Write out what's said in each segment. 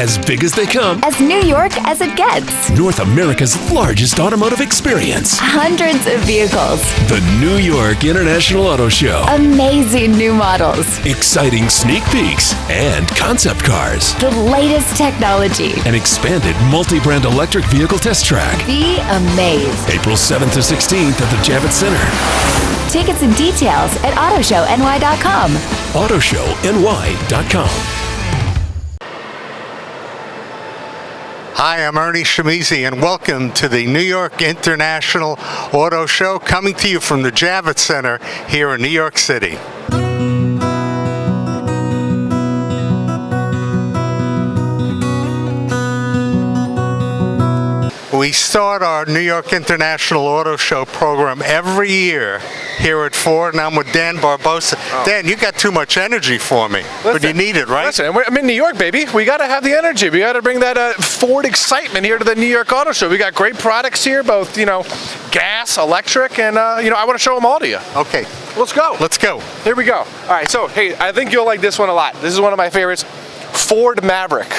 As big as they come. As New York as it gets. North America's largest automotive experience. Hundreds of vehicles. The New York International Auto Show. Amazing new models. Exciting sneak peeks and concept cars. The latest technology. An expanded multi-brand electric vehicle test track. Be amazed. April 7th to 16th at the JAVITS Center. Tickets and details at autoshowny.com. autoshowny.com. Hi, I'm Ernie Shimizi, and welcome to the New York International Auto Show, coming to you from the JAVITS Center here in New York City. We start our New York International Auto Show program every year here at Ford, and I'm with Dan Barbosa. Oh. Dan, you got too much energy for me, but you need it, right? Listen, I'm in New York, baby. We got to have the energy. We got to bring that Ford excitement here to the New York Auto Show. We got great products here, both, gas, electric, and, I want to show them all to you. Okay. Let's go. Let's go. Here we go. All right, so, hey, I think you'll like this one a lot. This is one of my favorites. Ford Maverick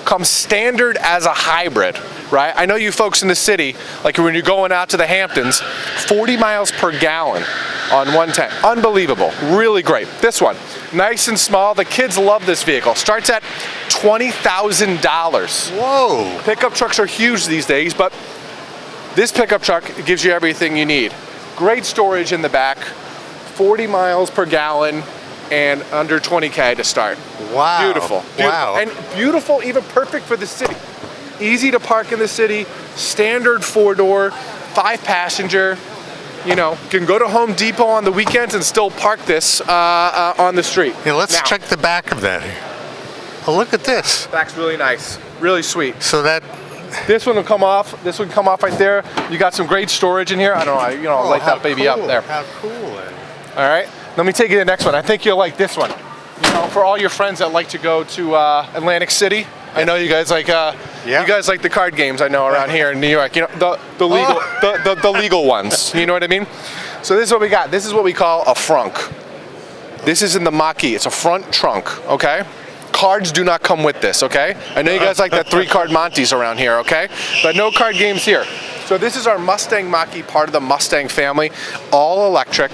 comes standard as a hybrid, right? I know you folks in the city, like when you're going out to the Hamptons, 40 miles per gallon on 110. Unbelievable. Really great. This one, nice and small. The kids love this vehicle. Starts at $20,000. Whoa. Pickup trucks are huge these days, but this pickup truck gives you everything you need. Great storage in the back, 40 miles per gallon, and under 20K to start. Wow. Beautiful. Wow. And beautiful, even perfect for the city. Easy to park in the city, standard 4-door, 5-passenger. You can go to Home Depot on the weekends and still park this on the street. Yeah, let's check the back of that. Oh, look at this. Back's really nice, really sweet. So this one will come off. This one come off right there. You got some great storage in here. I don't know, light that baby up there. How cool. All right. Let me take you to the next one. I think you'll like this one. For all your friends that like to go to Atlantic City, I know you guys like. You guys like the card games. I know around here in New York. The legal, the legal ones. You know what I mean? So this is what we got. This is what we call a frunk. This is in the Mach-E. It's a front trunk. Okay. Cards do not come with this. Okay. I know you guys like the 3-card Montes around here. Okay. But no card games here. So this is our Mustang Mach-E, part of the Mustang family, all electric.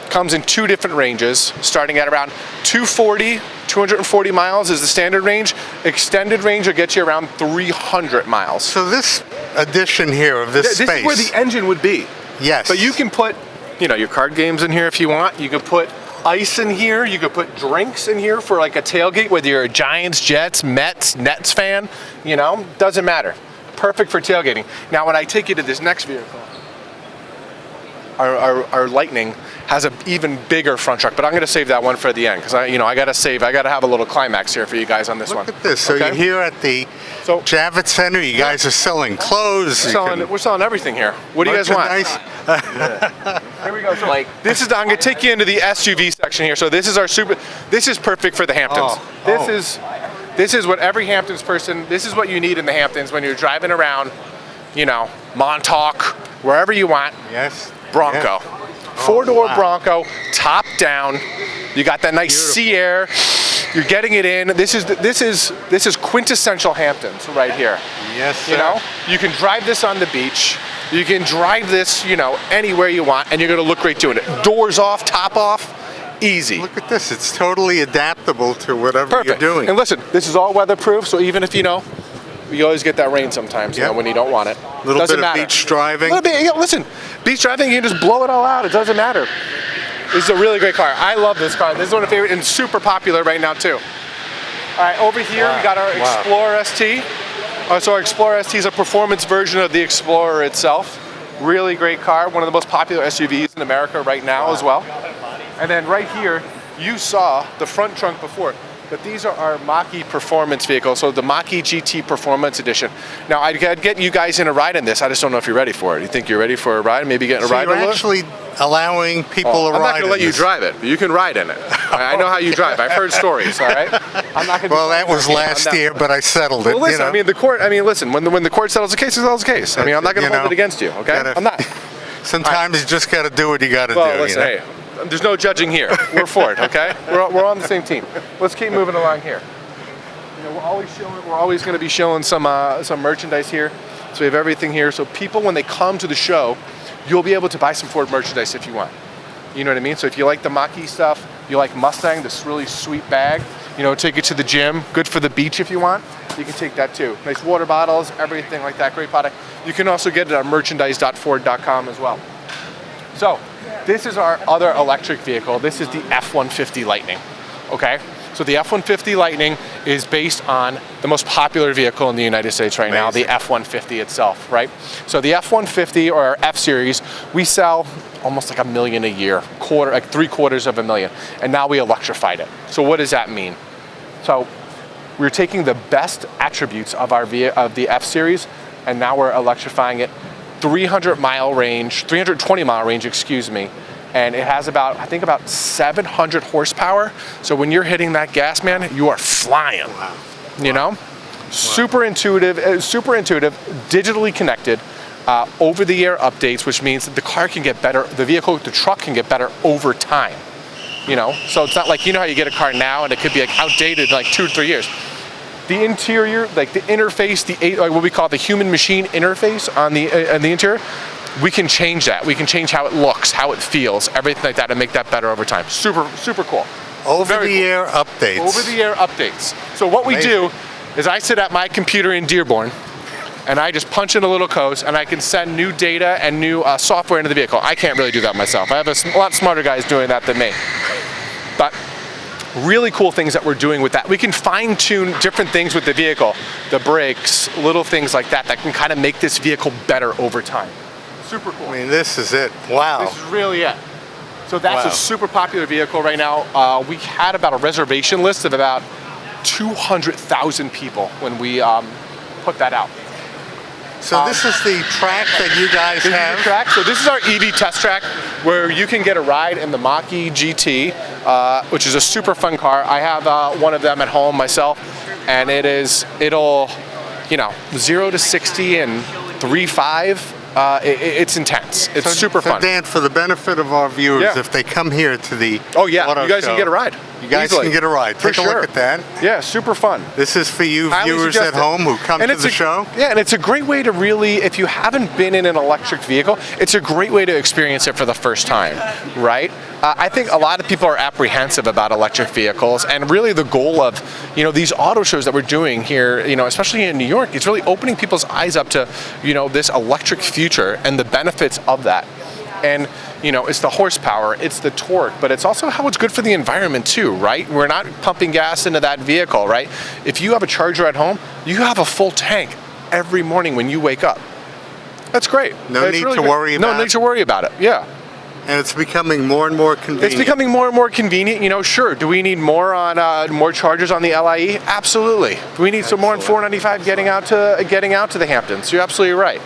Comes in 2 different ranges, starting at around 240 miles is the standard range. Extended range will get you around 300 miles. So this addition here of this space. This is where the engine would be. Yes. But you can put, your card games in here if you want. You can put ice in here. You could put drinks in here for like a tailgate, whether you're a Giants, Jets, Mets, Nets fan. Doesn't matter. Perfect for tailgating. Now, when I take you to this next vehicle, our Lightning has an even bigger front truck, but I'm going to save that one for the end because I got to have a little climax here for you guys on this one. Look at this. So you're here at the JAVITS Center. You guys are selling clothes. We're selling everything here. What do you guys want? Here we go. So I'm going to take you into the SUV section here. So this is this is perfect for the Hamptons. This is what every Hamptons person. This is what you need in the Hamptons when you're driving around. Montauk, wherever you want. Yes. Bronco. 4-door Bronco, top down. You got that nice sea air. You're getting it in. This is quintessential Hamptons right here. Yes, sir. You can drive this on the beach. You can drive this, anywhere you want, and you're going to look great doing it. Doors off, top off, easy. Look at this. It's totally adaptable to whatever you're doing. And listen, this is all weatherproof, so even if you always get that rain sometimes, when you don't want it. A little bit of beach driving. Listen, beach driving, you can just blow it all out. It doesn't matter. This is a really great car. I love this car. This is one of my favorite and super popular right now too. All right, over here we got our Explorer ST. So our Explorer ST is a performance version of the Explorer itself. Really great car. One of the most popular SUVs in America right now as well. And then right here, you saw the front trunk before. But these are our Mach-E performance vehicles, so the Mach-E GT Performance Edition. Now, I'd get you guys in a ride in this. I just don't know if you're ready for it. You think you're ready for a ride? Maybe getting a ride? You're actually allowing people a ride. I'm not going to let you drive it, but you can ride in it. I know how you drive. I've heard stories. All right. I'm not going to. Well, that was last year, but I settled it. Well, listen. The court. Listen. When the court settles the case, it settles the case. I'm not going to hold it against you. Okay. I'm not. Sometimes you just got to do what you got to do. Listen, hey, there's no judging here. We're for it. Okay. We're on the same team. Let's keep moving along here. You know, we're always going to be showing some merchandise here. So we have everything here. So people, when they come to the show, you'll be able to buy some Ford merchandise if you want. You know what I mean? So if you like the Mach-E stuff, you like Mustang, this really sweet bag, you know, take it to the gym, good for the beach if you want, you can take that too. Nice water bottles, everything like that, great product. You can also get it on merchandise.ford.com as well. So this is our other electric vehicle. This is the F-150 Lightning, okay? So the F-150 Lightning is based on the most popular vehicle in the United States right now, the F-150 itself, right? So the F-150 or our F-Series, we sell almost like 1 million a year, like 750,000, and now we electrified it. So what does that mean? So we're taking the best attributes of the F-Series, and now we're electrifying it 320-mile range, excuse me, and it has I think about 700 horsepower. So when you're hitting that gas, man, you are flying. Wow. You know? Wow. Super intuitive, digitally connected, over-the-air updates, which means that the car can get better, the truck can get better over time. You know? So it's not like, you know how you get a car now and it could be like outdated in like 2 or 3 years. The interior, like the interface, what we call the human-machine interface on the interior, we can change that. We can change how it looks, how it feels, everything like that, and make that better over time. Super, super cool. Over-the-air updates. Over-the-air updates. So what we do is I sit at my computer in Dearborn, and I just punch in a little code, and I can send new data and new software into the vehicle. I can't really do that myself. I have a lot smarter guys doing that than me. But really cool things that we're doing with that. We can fine-tune different things with the vehicle, the brakes, little things like that can kind of make this vehicle better over time. Super cool. I mean, this is it. Wow. This is really it. So that's a super popular vehicle right now. We had about a reservation list of about 200,000 people when we put that out. So this is the track that you guys have? This is the track. So this is our EV test track where you can get a ride in the Mach-E GT, which is a super fun car. I have one of them at home myself, and it'll, you know, 0 to 60 in 3.5. It's intense. It's super fun. Dan, for the benefit of our viewers, if they come here to the auto you guys can get a ride. You guys can get a ride. Take a look at that. Yeah, super fun. This is for you viewers at home who come to the show. Yeah, and it's a great way to really, if you haven't been in an electric vehicle, it's a great way to experience it for the first time, right? I think a lot of people are apprehensive about electric vehicles, and really the goal of, you know, these auto shows that we're doing here, you know, especially in New York, it's really opening people's eyes up to, you know, this electric future and the benefits of that. And, you know, it's the horsepower, it's the torque, but it's also how it's good for the environment too, right? We're not pumping gas into that vehicle, right? If you have a charger at home, you have a full tank every morning when you wake up. That's great. No need to worry about it. No need to worry about it, yeah. And it's becoming more and more convenient. It's becoming more and more convenient. You know, sure. Do we need more on more chargers on the LIE? Absolutely. Do we need some more on 495 getting out to the Hamptons? You're absolutely right.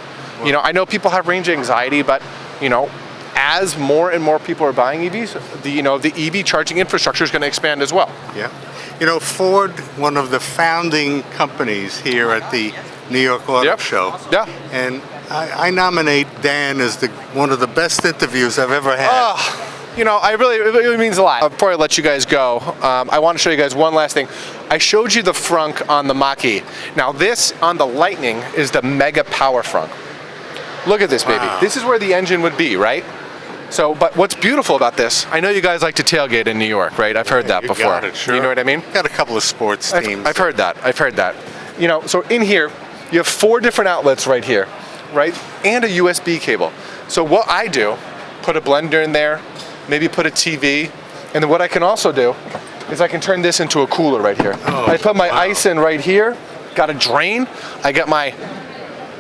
You know, I know people have range anxiety, but you know, as more and more people are buying EVs, the EV charging infrastructure is going to expand as well. Yeah. You know, Ford, one of the founding companies here at the New York Auto Show. Yeah. And I nominate Dan as one of the best interviews I've ever had. You know, it really means a lot. Before I let you guys go, I want to show you guys one last thing. I showed you the frunk on the Mach-E. Now this on the Lightning is the Mega Power Frunk. Look at this, baby. Wow. This is where the engine would be, right? So, but what's beautiful about this, I know you guys like to tailgate in New York, right? I've heard that before. Got it, sure. You know what I mean? Got a couple of sports teams. I've heard that. You know, so in here, you have 4 different outlets right here, right? And a USB cable. So what I do, put a blender in there, maybe put a TV, and then what I can also do is I can turn this into a cooler right here. Oh, I put my ice in right here, got a drain, I got my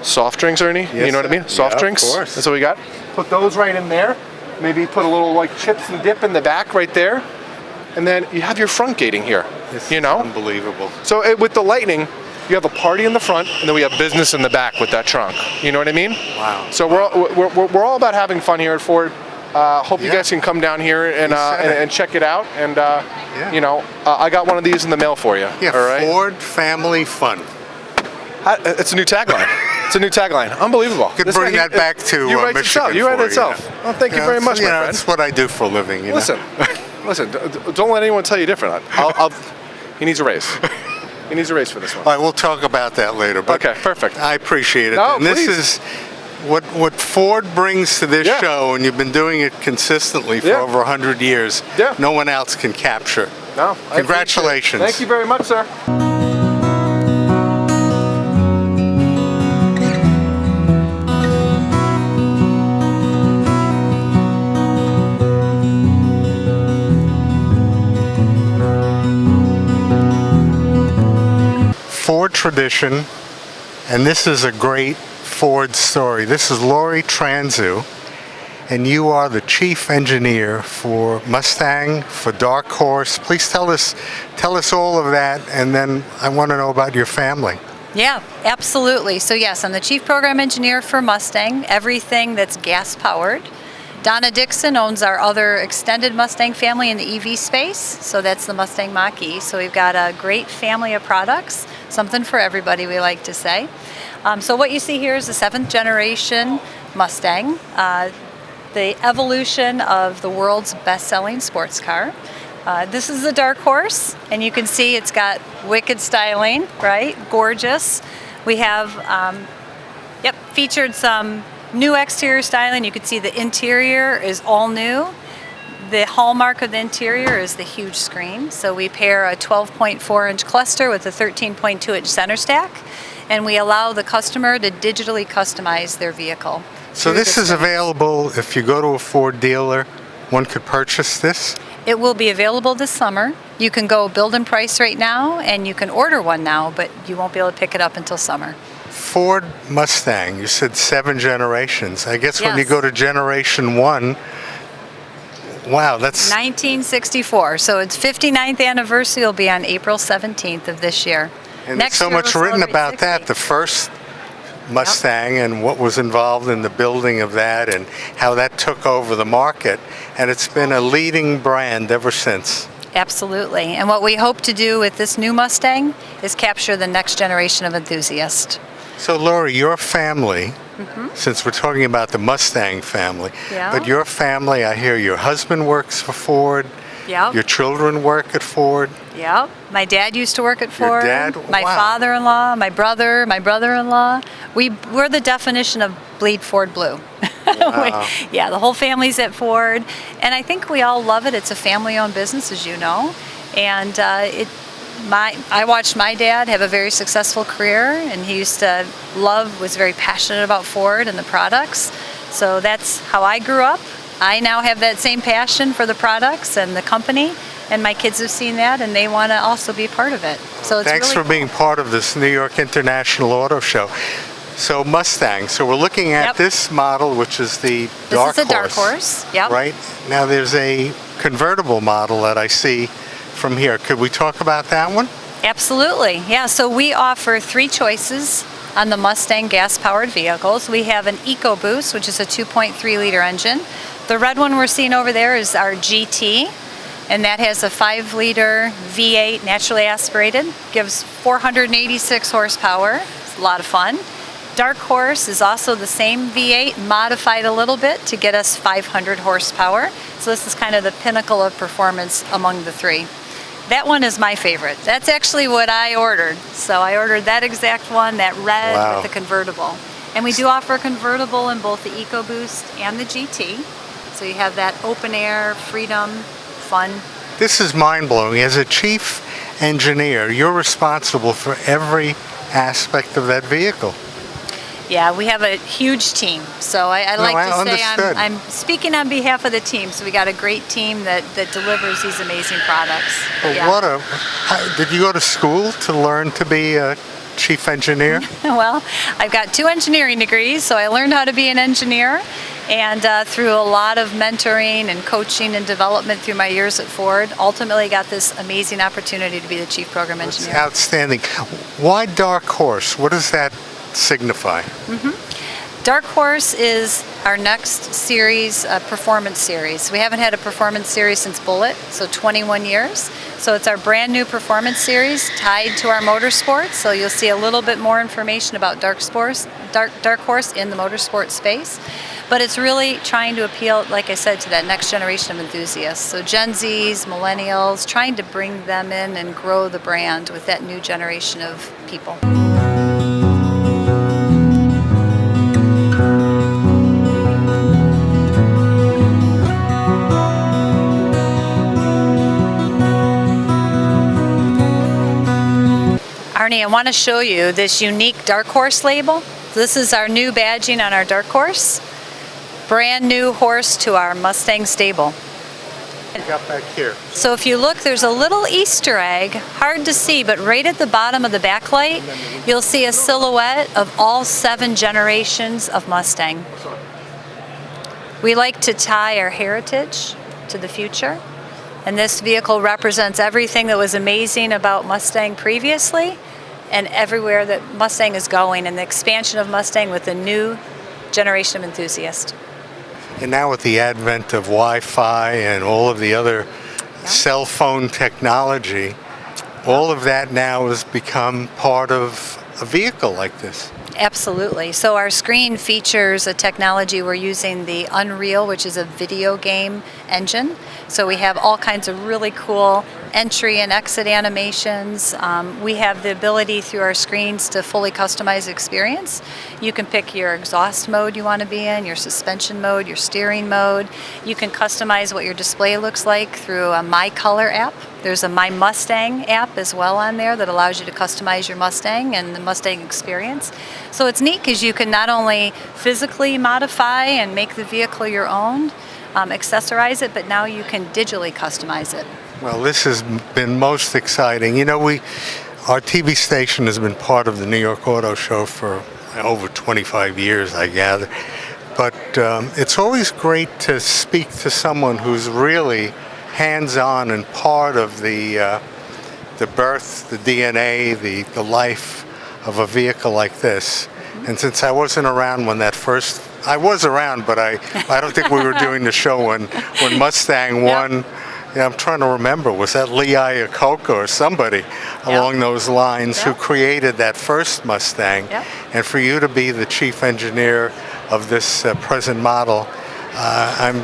soft drinks, Ernie. Yes, you know what I mean? Soft drinks. Of course. That's what we got. Put those right in there. Maybe put a little like chips and dip in the back right there. And then you have your front gating here. This you know? Is unbelievable. So with the Lightning, you have a party in the front, and then we have business in the back with that trunk. You know what I mean? Wow. So we're all about having fun here at Ford. Hope you guys can come down here and check it out. And you know, I got one of these in the mail for you. Yeah. All right? Ford Family Fun. It's a new tagline. It's a new tagline. Unbelievable. Could bring that back to Michigan. You write it yourself. Oh, thank you very much, my friend. That's what I do for a living. You listen, know? Listen. Don't let anyone tell you different. He needs a raise. He needs a race for this one. All right, we'll talk about that later. But Okay, perfect. I appreciate it. No, and this please. is what Ford brings to this Yeah. show, and you've been doing it consistently for Yeah. over 100 years. Yeah. No one else can capture. No, I Congratulations. appreciate it. Thank you very much, sir. Ford tradition, and this is a great Ford story. This is Lori Transu, and you are the chief engineer for Mustang, for Dark Horse. Please tell us all of that, and then I want to know about your family. Yeah, absolutely. So yes, I'm the Chief Program Engineer for Mustang, everything that's gas powered. Donna Dixon owns our other extended Mustang family in the EV space, so that's the Mustang Mach-E. So we've got a great family of products, something for everybody, we like to say. So what you see here is the 7th generation Mustang, the evolution of the world's best-selling sports car. This is the Dark Horse, and you can see it's got wicked styling, right? Gorgeous. We have, featured some new exterior styling. You can see the interior is all new. The hallmark of the interior is the huge screen. So we pair a 12.4-inch cluster with a 13.2-inch center stack, and we allow the customer to digitally customize their vehicle. So this is available if you go to a Ford dealer, one could purchase this? It will be available this summer. You can go build and price right now, and you can order one now, but you won't be able to pick it up until summer. Ford Mustang, you said 7 generations. I guess when you Yes. go to generation 1, wow, that's 1964. So its 59th anniversary will be on April 17th of this year. and Next so year much we'll written celebrate about 60. that. The first Mustang and what was involved in the building of that and how that took over the market, and it's been a leading brand ever since. Absolutely. And what we hope to do with this new Mustang is capture the next generation of enthusiasts. So Lori, your family, since we're talking about the Mustang family, Yeah. but your family, I hear your husband works for Ford, Yep. your children work at Ford. Yep. My dad used to work at Your Ford. dad? My Wow. father-in-law, my brother, my brother-in-law. We're the definition of bleed Ford blue. Wow. Yeah, the whole family's at Ford, and I think we all love it. It's a family-owned business, as you know, and I watched my dad have a very successful career, and he was very passionate about Ford and the products. So that's how I grew up. I now have that same passion for the products and the company, and my kids have seen that, and they want to also be part of it. So it's Thanks really for being part of this New York International Auto Show. So Mustang, so we're looking at Yep. this model, which is the This Dark is the Horse. Dark Horse. Yep. Right? Now there's a convertible model that I see from here. Could we talk about that one? Absolutely. Yeah, so we offer 3 choices on the Mustang gas-powered vehicles. We have an EcoBoost, which is a 2.3-liter engine. The red one we're seeing over there is our GT, and that has a 5-liter V8 naturally aspirated, gives 486 horsepower. It's a lot of fun. Dark Horse is also the same V8, modified a little bit to get us 500 horsepower. So this is kind of the pinnacle of performance among the 3. That one is my favorite. That's actually what I ordered. So I ordered that exact one, that red Wow. with the convertible. And we do offer a convertible in both the EcoBoost and the GT. So you have that open air, freedom, fun. This is mind-blowing. As a chief engineer, you're responsible for every aspect of that vehicle. Yeah, we have a huge team. So I like I to say understood. I'm speaking on behalf of the team. So we got a great team that delivers these amazing products. But Yeah. did you go to school to learn to be a chief engineer? Well, I've got 2 engineering degrees, so I learned how to be an engineer. And through a lot of mentoring and coaching and development through my years at Ford, ultimately got this amazing opportunity to be the Chief Program It's Engineer. outstanding. Why Dark Horse? What does that signify? Dark Horse is our next series, performance series. We haven't had a performance series since Bullet, so 21 years. So it's our brand new performance series tied to our motorsports. So you'll see a little bit more information about Dark Horse in the motorsport space. But it's really trying to appeal, like I said, to that next generation of enthusiasts. So Gen Zs, millennials, trying to bring them in and grow the brand with that new generation of people. Arnie, I want to show you this unique Dark Horse label. This is our new badging on our Dark Horse. Brand new horse to our Mustang stable. Got back here. So if you look, there's a little Easter egg, hard to see, but right at the bottom of the backlight, you'll see a silhouette of all 7 generations of Mustang. We like to tie our heritage to the future, and this vehicle represents everything that was amazing about Mustang previously and everywhere that Mustang is going, and the expansion of Mustang with a new generation of enthusiasts. And now with the advent of Wi-Fi and all of the other cell phone technology, all of that now has become part of a vehicle like this. Absolutely. So our screen features a technology we're using, the Unreal, which is a video game engine. So we have all kinds of really cool entry and exit animations. We have the ability through our screens to fully customize the experience. You can pick your exhaust mode you want to be in, your suspension mode, your steering mode. You can customize what your display looks like through a My Color app. There's a My Mustang app as well on there that allows you to customize your Mustang and the Mustang experience. So it's neat because you can not only physically modify and make the vehicle your own, accessorize it, but now you can digitally customize it. Well, this has been most exciting. You know, our TV station has been part of the New York Auto Show for over 25 years, I gather. But it's always great to speak to someone who's really hands-on and part of the birth, the DNA, the life of a vehicle like this. And since I wasn't around when I was around, but I don't think we were doing the show when Mustang won. Yeah, I'm trying to remember, was that Lee Iacocca or somebody along those lines who created that first Mustang? And for you to be the chief engineer of this present model, I'm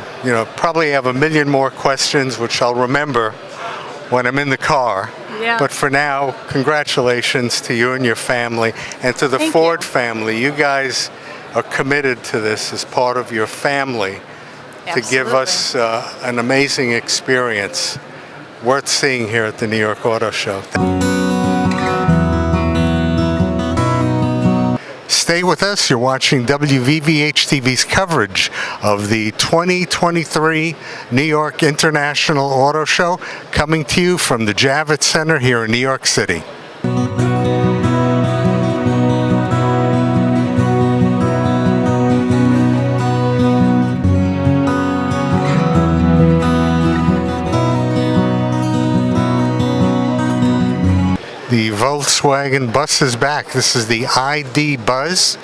probably have a million more questions which I'll remember when I'm in the car. But for now, congratulations to you and your family, and to the Ford family. You guys are committed to this as part of your family. To give us an amazing experience worth seeing here at the New York Auto Show. Stay with us. You're watching WVVH-TV's coverage of the 2023 New York International Auto Show, coming to you from the JAVITS Center here in New York City. The Volkswagen bus is back. This is the ID Buzz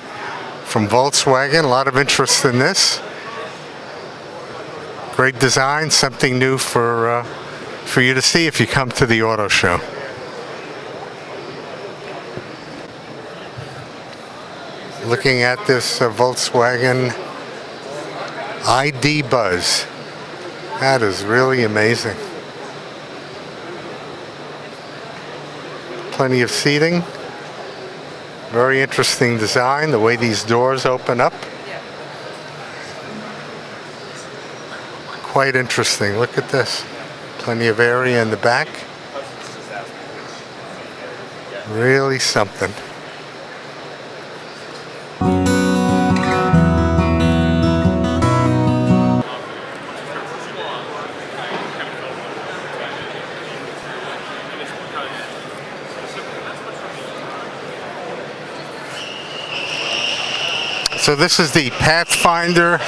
from Volkswagen. A lot of interest in this. Great design, something new for you to see if you come to the auto show. Looking at this Volkswagen ID Buzz. That is really amazing. Plenty of seating. Very interesting design, the way these doors open up. Quite interesting. Look at this. Plenty of area in the back. Really something. So this is the Pathfinder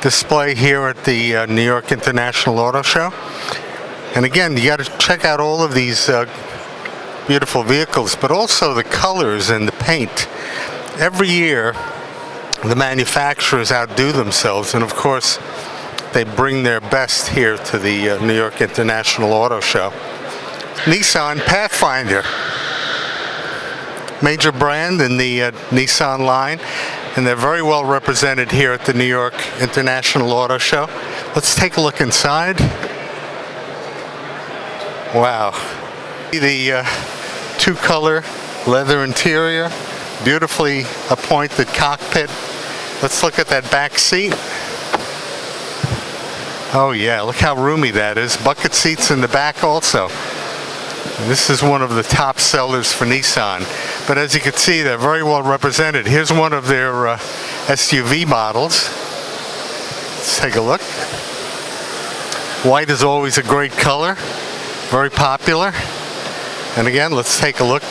display here at the New York International Auto Show. And again, you got to check out all of these beautiful vehicles, but also the colors and the paint. Every year, the manufacturers outdo themselves, and of course, they bring their best here to the New York International Auto Show. Nissan Pathfinder, major brand in the Nissan line. and they're very well represented here at the New York International Auto Show. Let's take a look inside. Wow. The two-color leather interior, beautifully appointed cockpit. Let's look at that back seat. Oh yeah, look how roomy that is. Bucket seats in the back also. And this is one of the top sellers for Nissan. But as you can see, they're very well represented. Here's one of their SUV models. Let's take a look. White is always a great color, very popular. And again, let's take a look.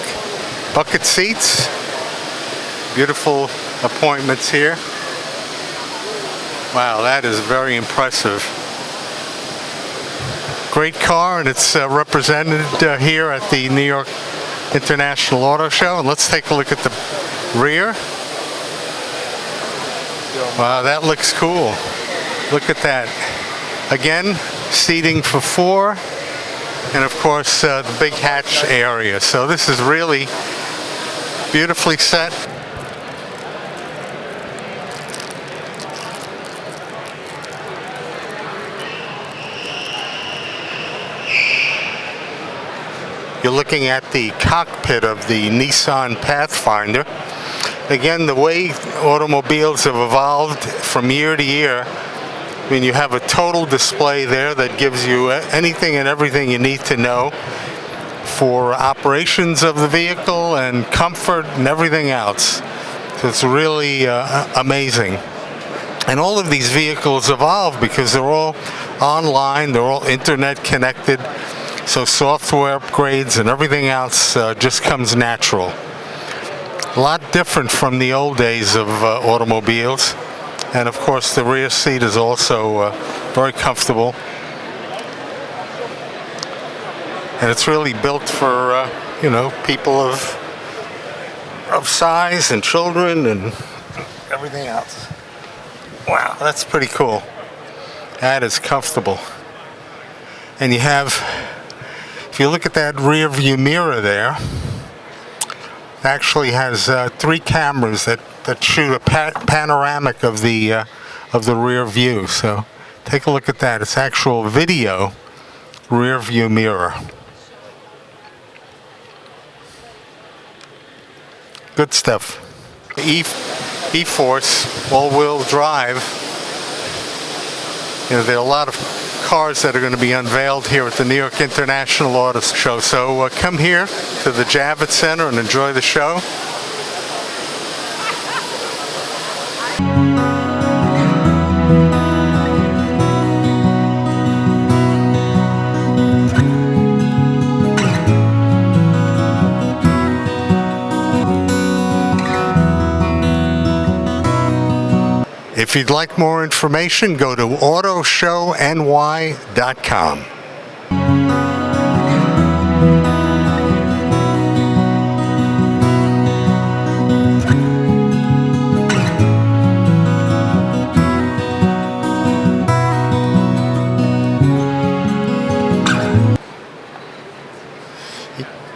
Bucket seats, beautiful appointments here. Wow, that is very impressive. Great car, and it's represented here at the New York International Auto Show. And let's take a look at the rear. Wow, that looks cool. Look at that. Again, seating for 4, and of course the big hatch area. So this is really beautifully set. You're looking at the cockpit of the Nissan Pathfinder. Again, the way automobiles have evolved from year to year, I mean, you have a total display there that gives you anything and everything you need to know for operations of the vehicle and comfort and everything else. So it's really amazing. And all of these vehicles evolve because they're all online, they're all internet connected. So software upgrades and everything else just comes natural. A lot different from the old days of automobiles. And of course the rear seat is also very comfortable. And it's really built for, you know, people of size and children and everything else. Wow, that's pretty cool. That is comfortable. And you have, if you look at that rear view mirror there, it actually has 3 cameras that shoot a panoramic of the rear view. So take a look at that. It's actual video rear view mirror. Good stuff. E-Force all-wheel drive. You know, there are a lot of cars that are going to be unveiled here at the New York International Auto Show. So come here to the JAVITS Center and enjoy the show. If you'd like more information, go to autoshowny.com.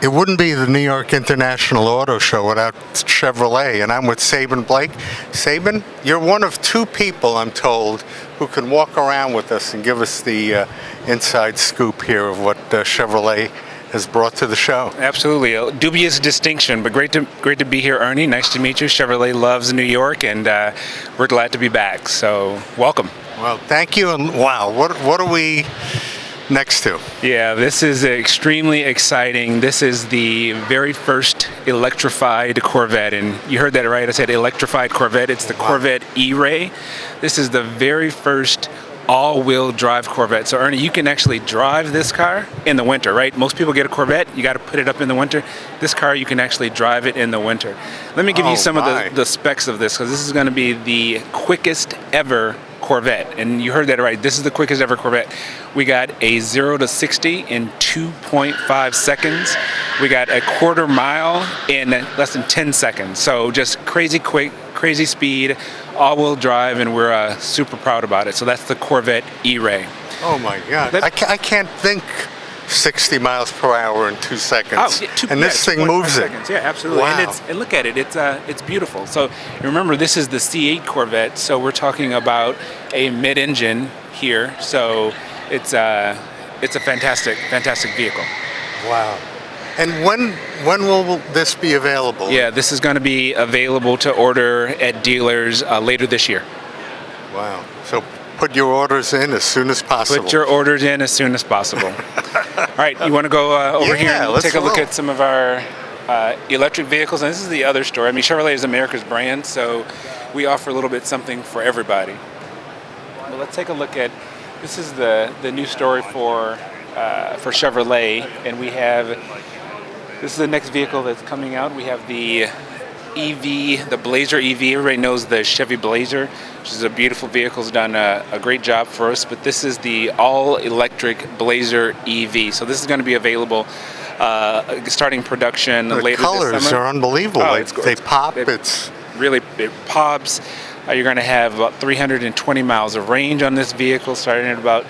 It wouldn't be the New York International Auto Show without Chevrolet, and I'm with Sabin Blake. Sabin, you're one of 2 people, I'm told, who can walk around with us and give us the inside scoop here of what Chevrolet has brought to the show. Absolutely, a dubious distinction, but great to be here, Ernie. Nice to meet you. Chevrolet loves New York, and we're glad to be back. So welcome. Well, thank you, and wow, what are we next to? Yeah, this is extremely exciting. This is the very first electrified Corvette, and you heard that right. I said electrified Corvette. It's the Corvette E-Ray. This is the very first all-wheel drive Corvette. So Ernie, you can actually drive this car in the winter, right? Most people get a Corvette, you got to put it up in the winter. This car, you can actually drive it in the winter. Let me give you some of the specs of this, because this is going to be the quickest ever Corvette, and you heard that right. This is the quickest ever Corvette. We got a 0 to 60 in 2.5 seconds. We got a quarter mile in less than 10 seconds. So just crazy quick, crazy speed, all-wheel drive, and we're super proud about it. So that's the Corvette E-Ray. Oh my God! I can't think 60 miles per hour in 2 seconds. Oh, yeah, and this thing 2.5 moves it. seconds. Yeah, absolutely. Wow. And look at it. It's beautiful. So remember, this is the C8 Corvette. So we're talking about a mid-engine here. So it's a fantastic vehicle. Wow. And when will this be available? Yeah, this is going to be available to order at dealers later this year. Wow. So put your orders in as soon as possible. Put your orders in as soon as possible. All right, you want to go over here and let's take a look roll. at some of our electric vehicles? And this is the other story. I mean, Chevrolet is America's brand, so we offer a little bit something for everybody. Well, let's take a look at, this is the new story for Chevrolet, and we have, this is the next vehicle that's coming out. We have the EV, the Blazer EV. Everybody knows the Chevy Blazer, which is a beautiful vehicle. It's done a great job for us, but this is the all-electric Blazer EV. So this is going to be available starting production later this summer. The colors are unbelievable. Oh, they pop. It pops. You're going to have about 320 miles of range on this vehicle, starting at about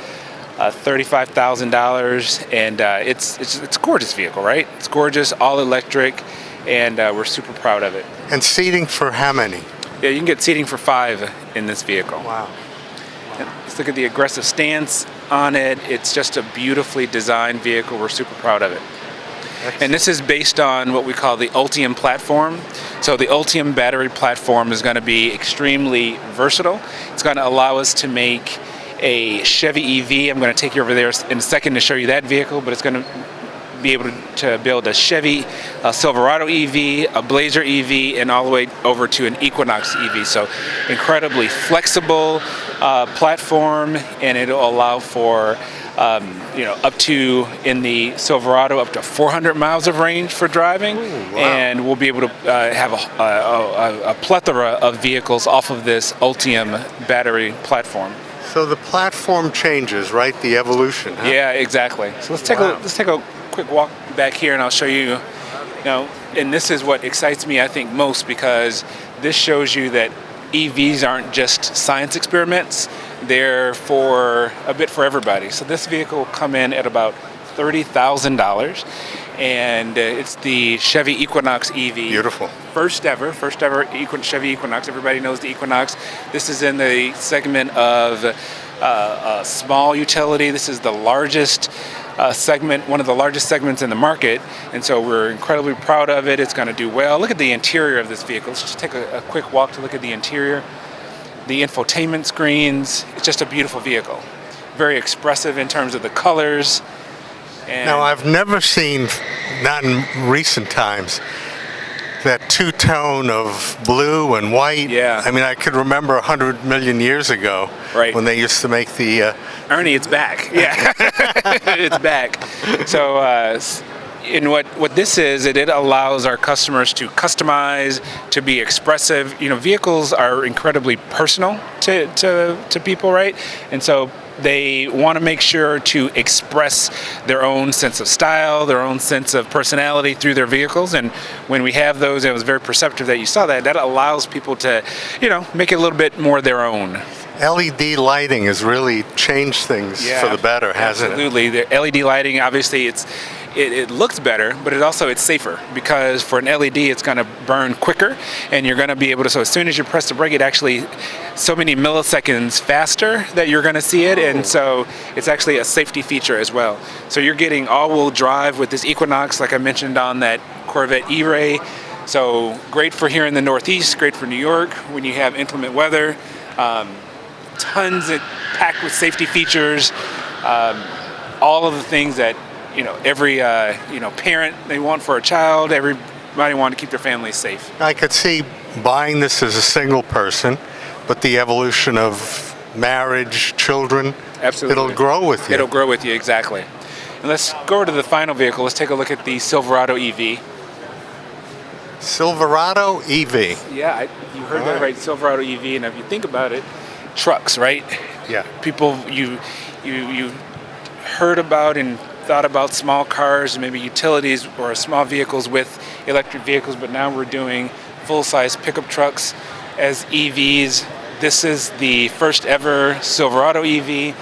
$35,000, and it's a gorgeous vehicle, right? It's gorgeous, all electric, and we're super proud of it. And seating for how many? Yeah, you can get seating for 5 in this vehicle. Wow. And let's look at the aggressive stance on it. It's just a beautifully designed vehicle. We're super proud of it. And this is based on what we call the Ultium platform. So the Ultium battery platform is going to be extremely versatile. It's going to allow us to make a Chevy EV. I'm going to take you over there in a second to show you that vehicle, but it's going to be able to build a Chevy Silverado EV, a Blazer EV, and all the way over to an Equinox EV. So incredibly flexible platform, and it'll allow for up to, in the Silverado, up to 400 miles of range for driving. Ooh, wow. And we'll be able to have a plethora of vehicles off of this Ultium battery platform. So the platform changes, right? The evolution. Huh? Yeah, exactly. So let's take a quick walk back here, and I'll show you. And this is what excites me, I think, most, because this shows you that EVs aren't just science experiments. They're for a bit for everybody. So this vehicle will come in at about $30,000, and it's the Chevy Equinox EV. Beautiful. First ever Chevy Equinox. Everybody knows the Equinox. This is in the segment of small utility. This is the largest segment, one of the largest segments in the market, and so we're incredibly proud of it. It's going to do well. Look at the interior of this vehicle. Let's just take a quick walk to look at the interior. The infotainment screens. It's just a beautiful vehicle. Very expressive in terms of the colors. And now, I've never seen, not in recent times, that two-tone of blue and white. Yeah. I mean, I could remember 100 million years ago, right, when they used to make the... Ernie, it's back. Yeah, it's back. So, in what this is, it allows our customers to customize, to be expressive. Vehicles are incredibly personal to people, right? And so they want to make sure to express their own sense of style, their own sense of personality through their vehicles. And when we have those, it was very perceptive that you saw that. That allows people to, make it a little bit more their own. LED lighting has really changed things for the better, hasn't absolutely. it? The LED lighting, obviously, it looks better, but it's safer, because for an LED, it's going to burn quicker, and you're going to be able to, so as soon as you press the brake, it actually, so many milliseconds faster that you're going to see it, and so it's actually a safety feature as well. So you're getting all-wheel drive with this Equinox, like I mentioned on that Corvette E-Ray. So great for here in the Northeast, great for New York when you have inclement weather. Tons packed with safety features, all of the things that every parent they want for a child. Everybody wants to keep their families safe. I could see buying this as a single person, but the evolution of marriage, children, absolutely, it'll grow with you. It'll grow with you, exactly. And let's go over to the final vehicle. Let's take a look at the Silverado EV. Silverado EV. Yeah, you heard that right, Silverado EV. And if you think about it, trucks, right? Yeah. People, you heard about and thought about small cars, maybe utilities or small vehicles with electric vehicles, but now we're doing full-size pickup trucks as EVs. This is the first ever Silverado EV,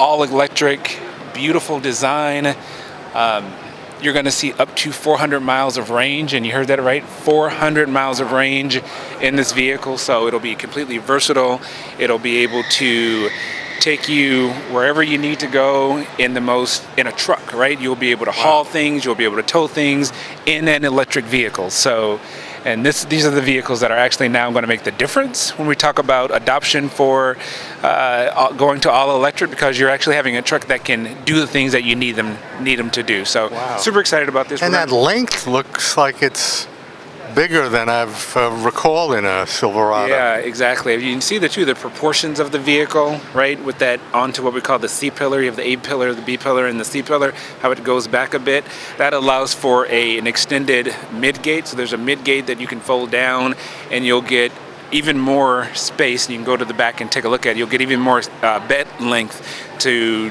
all electric, beautiful design, You're going to see up to 400 miles of range, and you heard that right, 400 miles of range in this vehicle. So it'll be completely versatile. It'll be able to take you wherever you need to go in a truck, right? You'll be able to haul things, you'll be able to tow things in an electric vehicle. So, and these are the vehicles that are actually now going to make the difference when we talk about adoption for going to all electric, because you're actually having a truck that can do the things that you need them to do. So, super excited about this. And that length looks like it's bigger than I've recalled in a Silverado. Yeah, exactly. You can see the proportions of the vehicle, right, with that onto what we call the C pillar. You have the A pillar, the B pillar, and the C pillar, how it goes back a bit. That allows for an extended mid-gate. So there's a mid-gate that you can fold down, and you'll get even more space. And you can go to the back and take a look at it. You'll get even more bed length to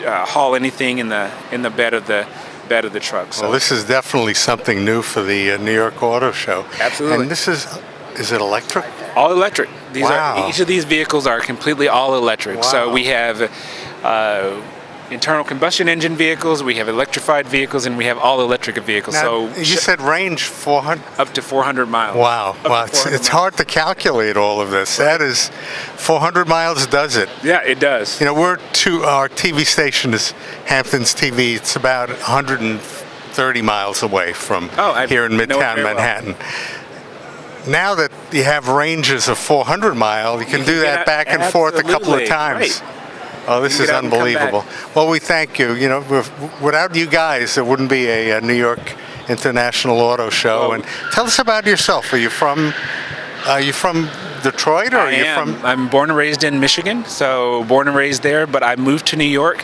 haul anything in the bed of the truck. So well, this is definitely something new for the New York Auto Show. Absolutely. And this is it electric? All electric. Wow. Each of these vehicles are completely all electric. Wow. So we have internal combustion engine vehicles, we have electrified vehicles, and we have all electric vehicles. Now, So you said range 400? Up to 400 miles. Wow. Wow. It's hard to calculate all of this. That is 400 miles does it. Yeah, it does. You know, our TV station is Hamptons TV. It's about 130 miles away from here in Midtown Manhattan. Now that you have ranges of 400 miles, you can do that back and forth a couple of times. Right. Oh, this is unbelievable. Well, we thank you. You know, without you guys, there wouldn't be a New York International Auto Show. And tell us about yourself. Are you from Detroit, or are you from? I'm born and raised in Michigan, so born and raised there. But I moved to New York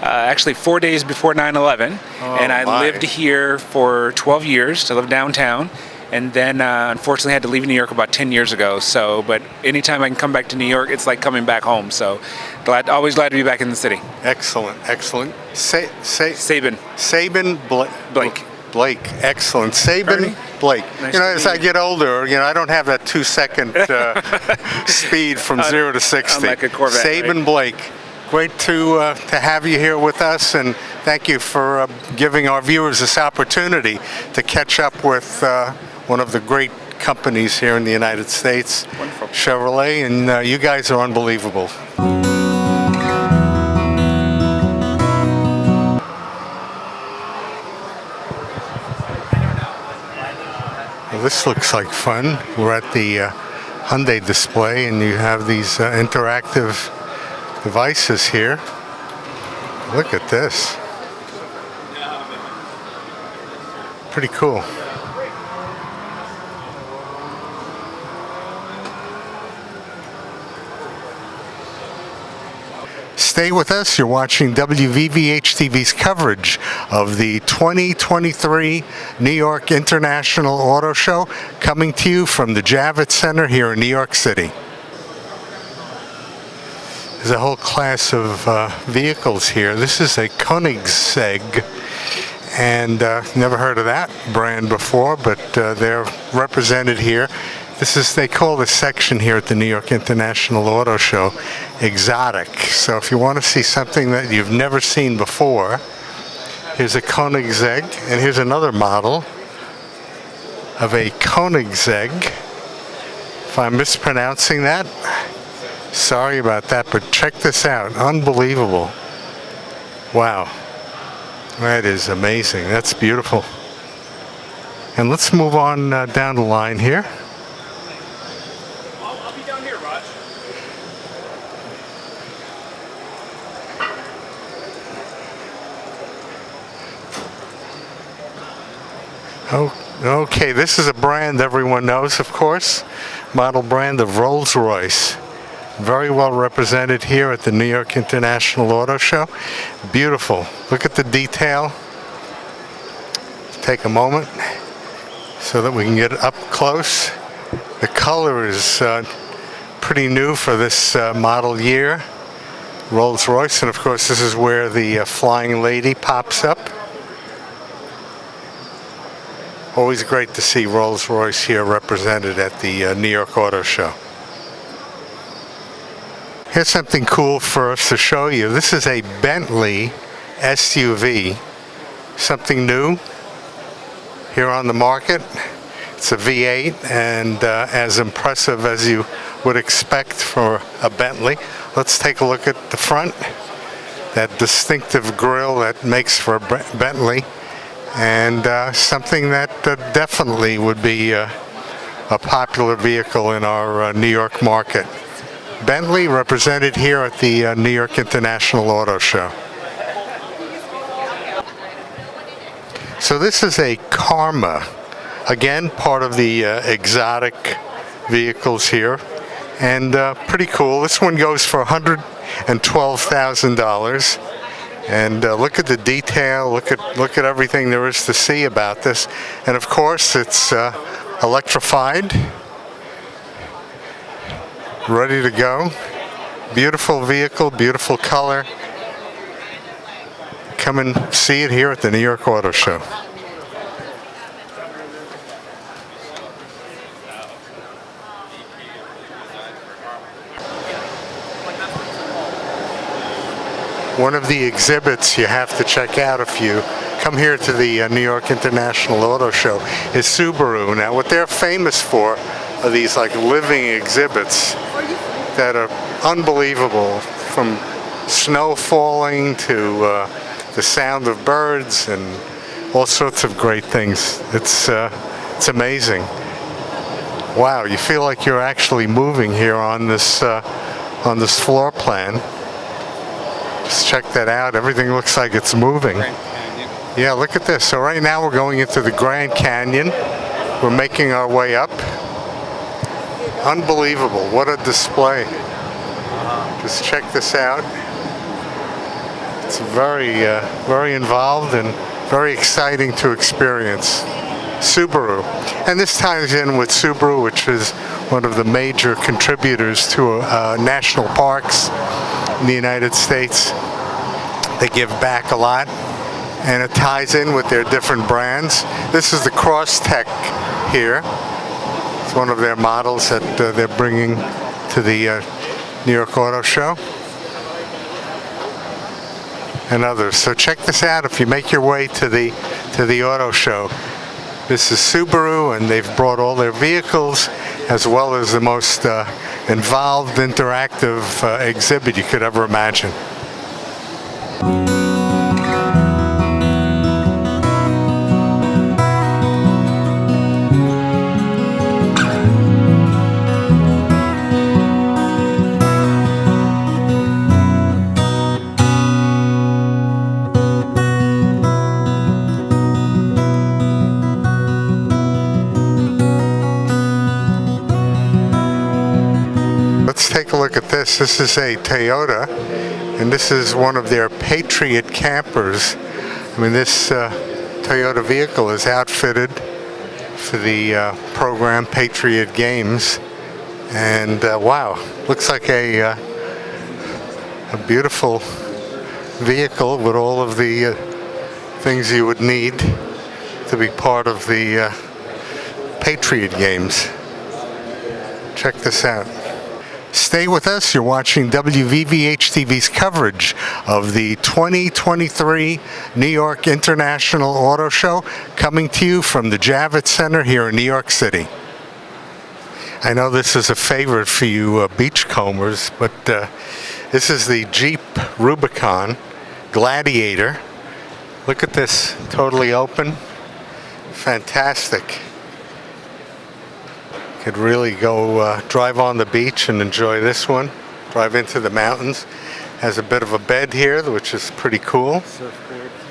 actually 4 days before 9/11, and I lived here for 12 years. I lived downtown. And then, unfortunately, I had to leave New York about 10 years ago. So, but anytime I can come back to New York, it's like coming back home. So, always glad to be back in the city. Excellent, excellent. Sabin. Sabin Blake. Blake, excellent. Sabin Blake. Nice as I get older, I don't have that 2-second speed from 0 to 60. Unlike a Corvette. Sabin right? Blake. Great to have you here with us, and thank you for giving our viewers this opportunity to catch up with one of the great companies here in the United States, Wonderful. Chevrolet, and you guys are unbelievable. Well, this looks like fun. We're at the Hyundai display, and you have these interactive devices here. Look at this. Pretty cool. Stay with us. You're watching WVVH-TV's coverage of the 2023 New York International Auto Show, coming to you from the JAVITS Center here in New York City. There's a whole class of vehicles here. This is a Koenigsegg, and never heard of that brand before, but they're represented here. They call this section here at the New York International Auto Show exotic. So if you want to see something that you've never seen before, here's a Koenigsegg, and here's another model of a Koenigsegg. If I'm mispronouncing that, sorry about that, but check this out. Unbelievable. Wow. That is amazing. That's beautiful. And let's move on down the line here. I'll be down here, Raj. Oh, okay, this is a brand everyone knows, of course. Model brand of Rolls-Royce. Very well represented here at the New York International Auto Show. Beautiful. Look at the detail. Take a moment so that we can get up close. The color is pretty new for this model year. Rolls-Royce, and of course this is where the Flying Lady pops up. Always great to see Rolls-Royce here represented at the New York Auto Show. Here's something cool for us to show you. This is a Bentley SUV. something new here on the market. It's a V8 and as impressive as you would expect for a Bentley. Let's take a look at the front. That distinctive grille that makes for a Bentley, and something that definitely would be a popular vehicle in our New York market. Bentley represented here at the New York International Auto Show. So this is a Karma, again part of the exotic vehicles here, and pretty cool. This one goes for $112,000, and look at the detail. Look at everything there is to see about this, and of course it's electrified, ready to go. Beautiful vehicle, beautiful color. Come and see it here at the New York Auto Show. One of the exhibits you have to check out if you come here to the New York International Auto Show is Subaru. Now what they're famous for are these like living exhibits that are unbelievable, from snow falling to the sound of birds and all sorts of great things. It's amazing. Wow, you feel like you're actually moving here on this floor plan. Just check that out. Everything looks like it's moving. Yeah, look at this. So right now we're going into the Grand Canyon. We're making our way up. Unbelievable. What a display. Just check this out. It's very involved and very exciting to experience. Subaru. And this ties in with Subaru, which is one of the major contributors to national parks in the United States. They give back a lot, and it ties in with their different brands. This is the Crosstech here. It's one of their models that they're bringing to the New York Auto Show, and others. So check this out if you make your way to the auto show. This is Subaru, and they've brought all their vehicles as well as the most involved, interactive exhibit you could ever imagine. Take a look at this. This is a Toyota, and this is one of their Patriot campers. I mean, this Toyota vehicle is outfitted for the program Patriot Games, and wow, looks like a beautiful vehicle with all of the things you would need to be part of the Patriot Games. Check this out. Stay with us. You're watching WVVH-TV's coverage of the 2023 New York International Auto Show, coming to you from the JAVITS Center here in New York City. I know this is a favorite for you beachcombers, but this is the Jeep Rubicon Gladiator. Look at this, totally open. Fantastic. Could really go drive on the beach and enjoy this one. Drive into the mountains. Has a bit of a bed here, which is pretty cool.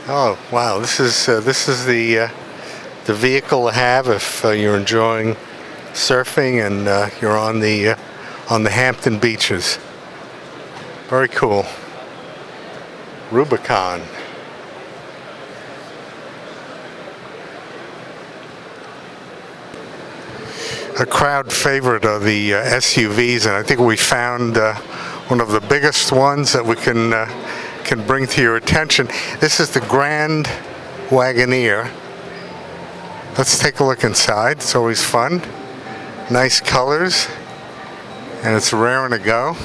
Oh wow! This is the vehicle to have if you're enjoying surfing and you're on the Hampton beaches. Very cool. Rubicon. A crowd favorite are the SUVs, and I think we found one of the biggest ones that we can bring to your attention. This is the Grand Wagoneer. Let's take a look inside. It's always fun. Nice colors, and it's raring to go.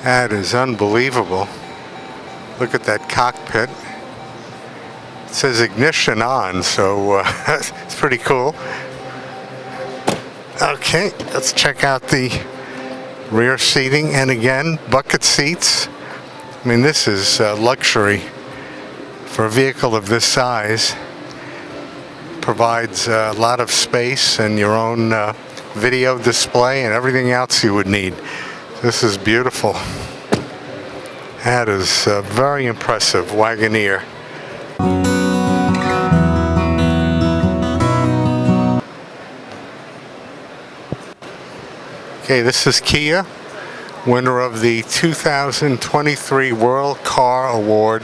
That is unbelievable. Look at that cockpit. says ignition on, so it's pretty cool. Okay, let's check out the rear seating, and again, bucket seats. I mean, this is luxury for a vehicle of this size. Provides a lot of space and your own video display and everything else you would need. This is beautiful. That is a very impressive Wagoneer. Okay, this is Kia, winner of the 2023 World Car Award,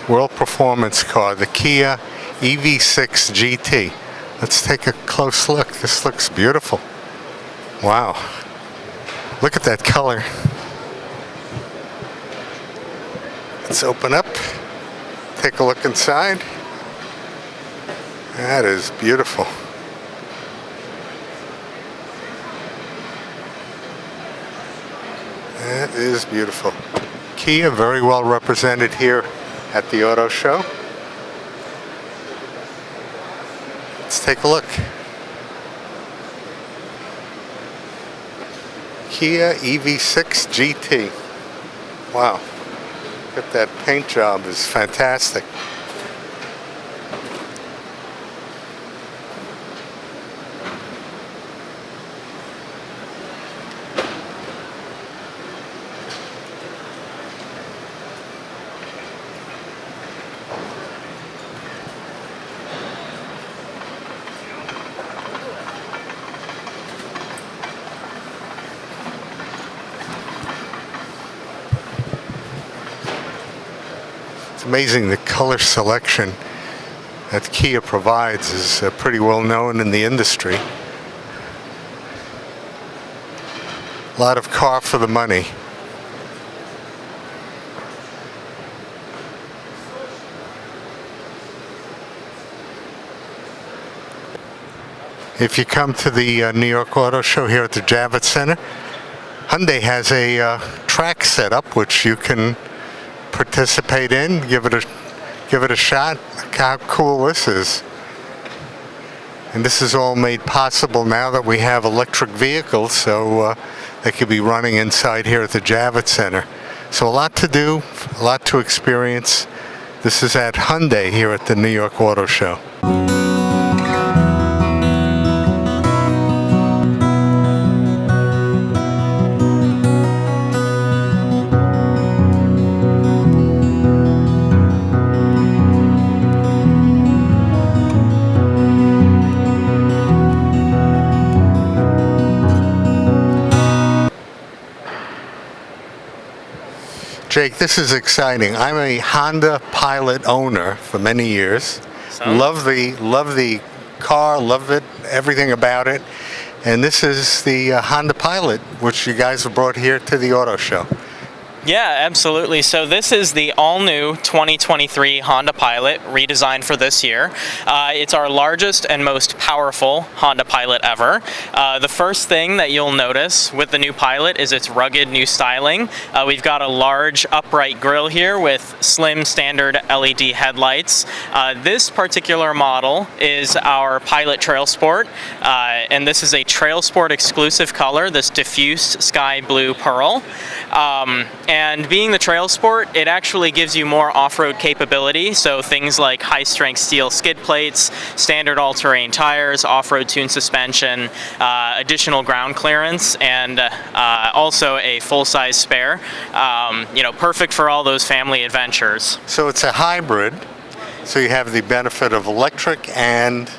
World Performance Car, the Kia EV6 GT. Let's take a close look. This looks beautiful. Wow. Look at that color. Let's open up, take a look inside. That is beautiful. That is beautiful. Kia, very well represented here at the auto show. Let's take a look. Kia EV6 GT. Wow. Look at that paint job, is fantastic. Amazing, the color selection that Kia provides is pretty well known in the industry. A lot of car for the money. If you come to the New York Auto Show here at the JAVITS Center, Hyundai has a track set up which you can participate in, give it a shot. Look how cool this is. And this is all made possible now that we have electric vehicles, so they could be running inside here at the JAVITS Center. So a lot to do, a lot to experience. This is at Hyundai here at the New York Auto Show. Jake, this is exciting. I'm a Honda Pilot owner for many years. Love the car, love it, everything about it. And this is the Honda Pilot, which you guys have brought here to the auto show. Yeah, absolutely. So this is the all-new 2023 Honda Pilot, redesigned for this year. It's our largest and most powerful Honda Pilot ever. The first thing that you'll notice with the new Pilot is its rugged new styling. We've got a large upright grille here with slim standard LED headlights. This particular model is our Pilot Trail Sport, and this is a Trail Sport exclusive color, this diffused sky blue pearl. And being the Trail Sport, it actually gives you more off-road capability, so things like high-strength steel skid plates, standard all-terrain tires, off-road tuned suspension, additional ground clearance, and also a full-size spare. Perfect for all those family adventures. So it's a hybrid, so you have the benefit of electric and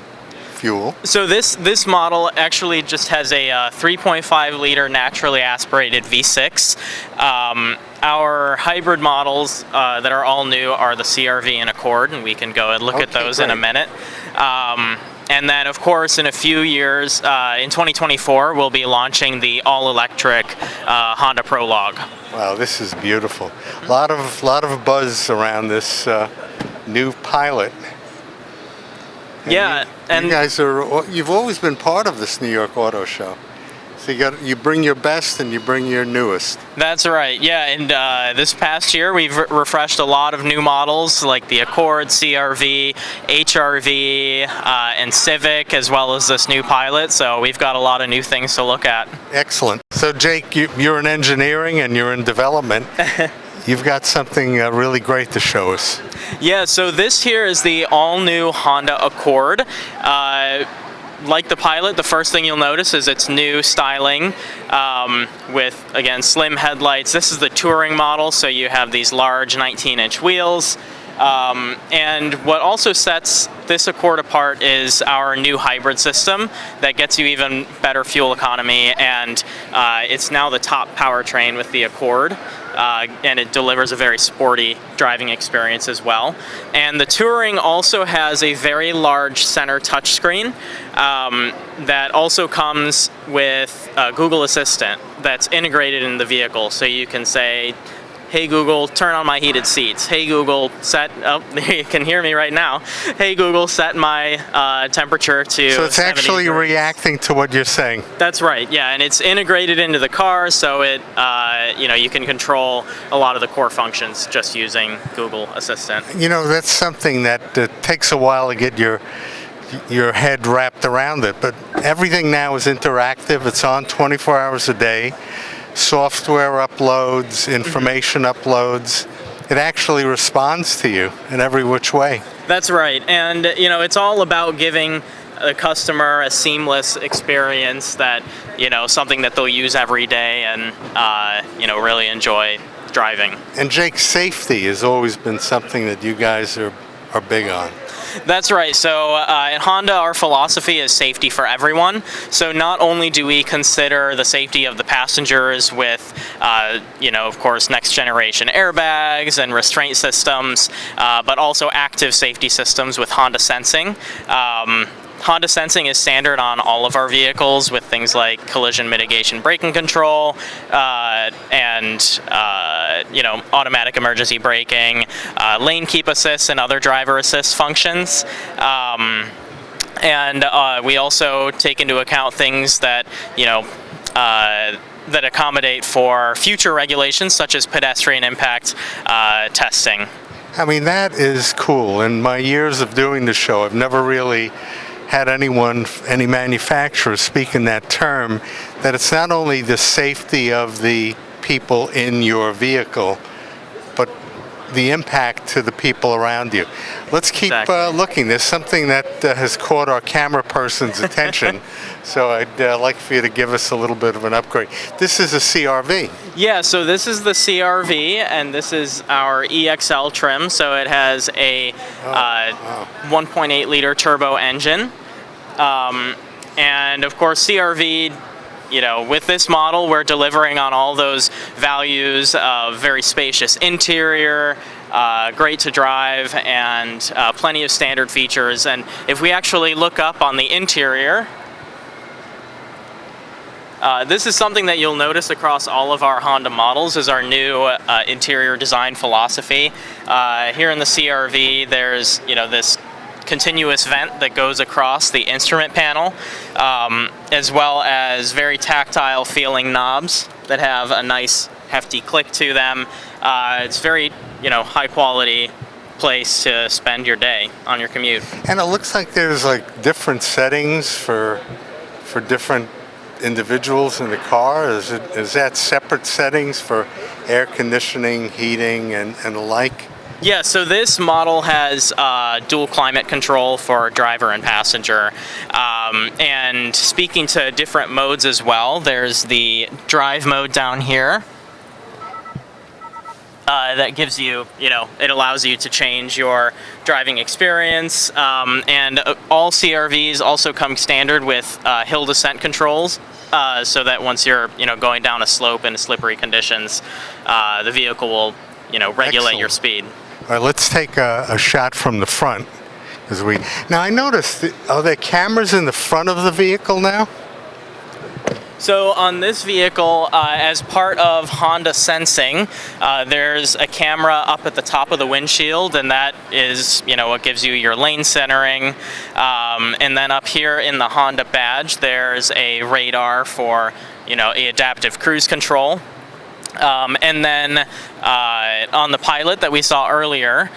fuel. So this model actually just has a 3.5 liter naturally aspirated V6. Our hybrid models that are all new are the CR-V and Accord, and we can go and look at those in a minute. And then, of course, in a few years, in 2024, we'll be launching the all-electric Honda Prologue. Wow, this is beautiful. A lot of buzz around this new Pilot. And yeah, you guys you've always been part of this New York Auto Show. So you bring your best and you bring your newest. That's right. Yeah, and this past year we've refreshed a lot of new models like the Accord, CRV, HRV, and Civic, as well as this new Pilot. So we've got a lot of new things to look at. Excellent. So Jake, you're in engineering and you're in development. You've got something really great to show us. Yeah, so this here is the all-new Honda Accord. Like the Pilot, the first thing you'll notice is its new styling with, again, slim headlights. This is the touring model, so you have these large 19-inch wheels. And what also sets this Accord apart is our new hybrid system that gets you even better fuel economy, and it's now the top powertrain with the Accord. And it delivers a very sporty driving experience as well. And the Touring also has a very large center touchscreen that also comes with Google Assistant that's integrated in the vehicle. So you can say, "Hey Google, turn on my heated seats. Hey Google, set," oh, you can hear me right now. "Hey Google, set my temperature to 70 So it's actually degrees." reacting to what you're saying. That's right, yeah, and it's integrated into the car, so it, you can control a lot of the core functions just using Google Assistant. You know, that's something that takes a while to get your head wrapped around it, but everything now is interactive. It's on 24 hours a day. Software uploads, information uploads. It actually responds to you in every which way. That's right, and it's all about giving the customer a seamless experience that, something that they'll use every day and, really enjoy driving. And Jake, safety has always been something that you guys are big on. That's right. So at Honda, our philosophy is safety for everyone. So not only do we consider the safety of the passengers with, of course, next generation airbags and restraint systems, but also active safety systems with Honda Sensing. Honda Sensing is standard on all of our vehicles with things like collision mitigation braking control and automatic emergency braking, lane keep assist, and other driver assist functions. And we also take into account things that, that accommodate for future regulations such as pedestrian impact testing. I mean, that is cool. In my years of doing the show, I've never really had any manufacturer speak in that term, that it's not only the safety of the people in your vehicle, but the impact to the people around you. Let's keep looking. There's something that has caught our camera person's attention, so I'd like for you to give us a little bit of an upgrade. This is a CRV. Yeah, so this is the CRV, and this is our EXL trim. So it has a 1.8 liter turbo engine, and of course CRV. With this model, we're delivering on all those values of very spacious interior, great to drive, and plenty of standard features. And if we actually look up on the interior, this is something that you'll notice across all of our Honda models is our new interior design philosophy. Here in the CRV, there's this continuous vent that goes across the instrument panel, as well as very tactile feeling knobs that have a nice hefty click to them. It's very high quality place to spend your day on your commute. And it looks like there's different settings for different individuals in the car. Is that separate settings for air conditioning, heating, and the like? Yeah, so this model has dual climate control for driver and passenger. And speaking to different modes as well, there's the drive mode down here. That gives you, it allows you to change your driving experience. And all CRVs also come standard with hill descent controls. So that once you're, going down a slope in slippery conditions, the vehicle will, regulate Excellent. your speed. All right, let's take a shot from the front. Now I noticed, are there cameras in the front of the vehicle now? So on this vehicle, as part of Honda Sensing, there's a camera up at the top of the windshield, and that is, what gives you your lane centering. And then up here in the Honda badge, there's a radar for, adaptive cruise control. And then on the Pilot that we saw earlier,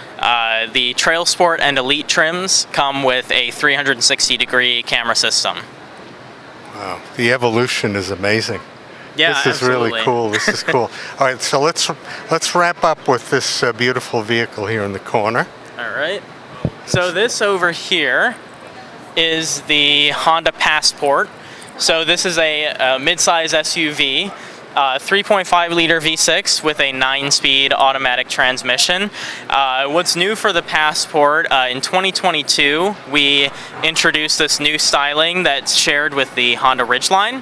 the Trail Sport and Elite trims come with a 360-degree camera system. Wow, the evolution is amazing. Yeah, this is absolutely. really cool. This is cool. All right, so let's wrap up with this beautiful vehicle here in the corner. All right. So this over here is the Honda Passport. So this is a mid-size SUV. 3.5 liter V6 with a 9-speed automatic transmission. What's new for the Passport, in 2022 we introduced this new styling that's shared with the Honda Ridgeline.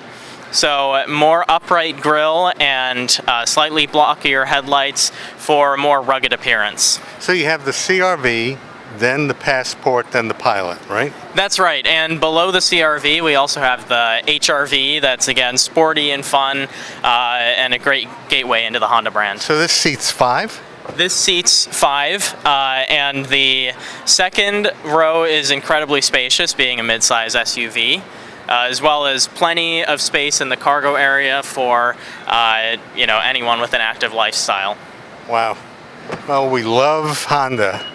So more upright grille and slightly blockier headlights for a more rugged appearance. So you have the CR-V, then the Passport, then the Pilot, right? That's right, and below the CR-V we also have the HR-V that's, again, sporty and fun, and a great gateway into the Honda brand. So this seats 5? This seats 5, and the second row is incredibly spacious, being a mid-size SUV, as well as plenty of space in the cargo area for, anyone with an active lifestyle. Wow. Well, we love Honda.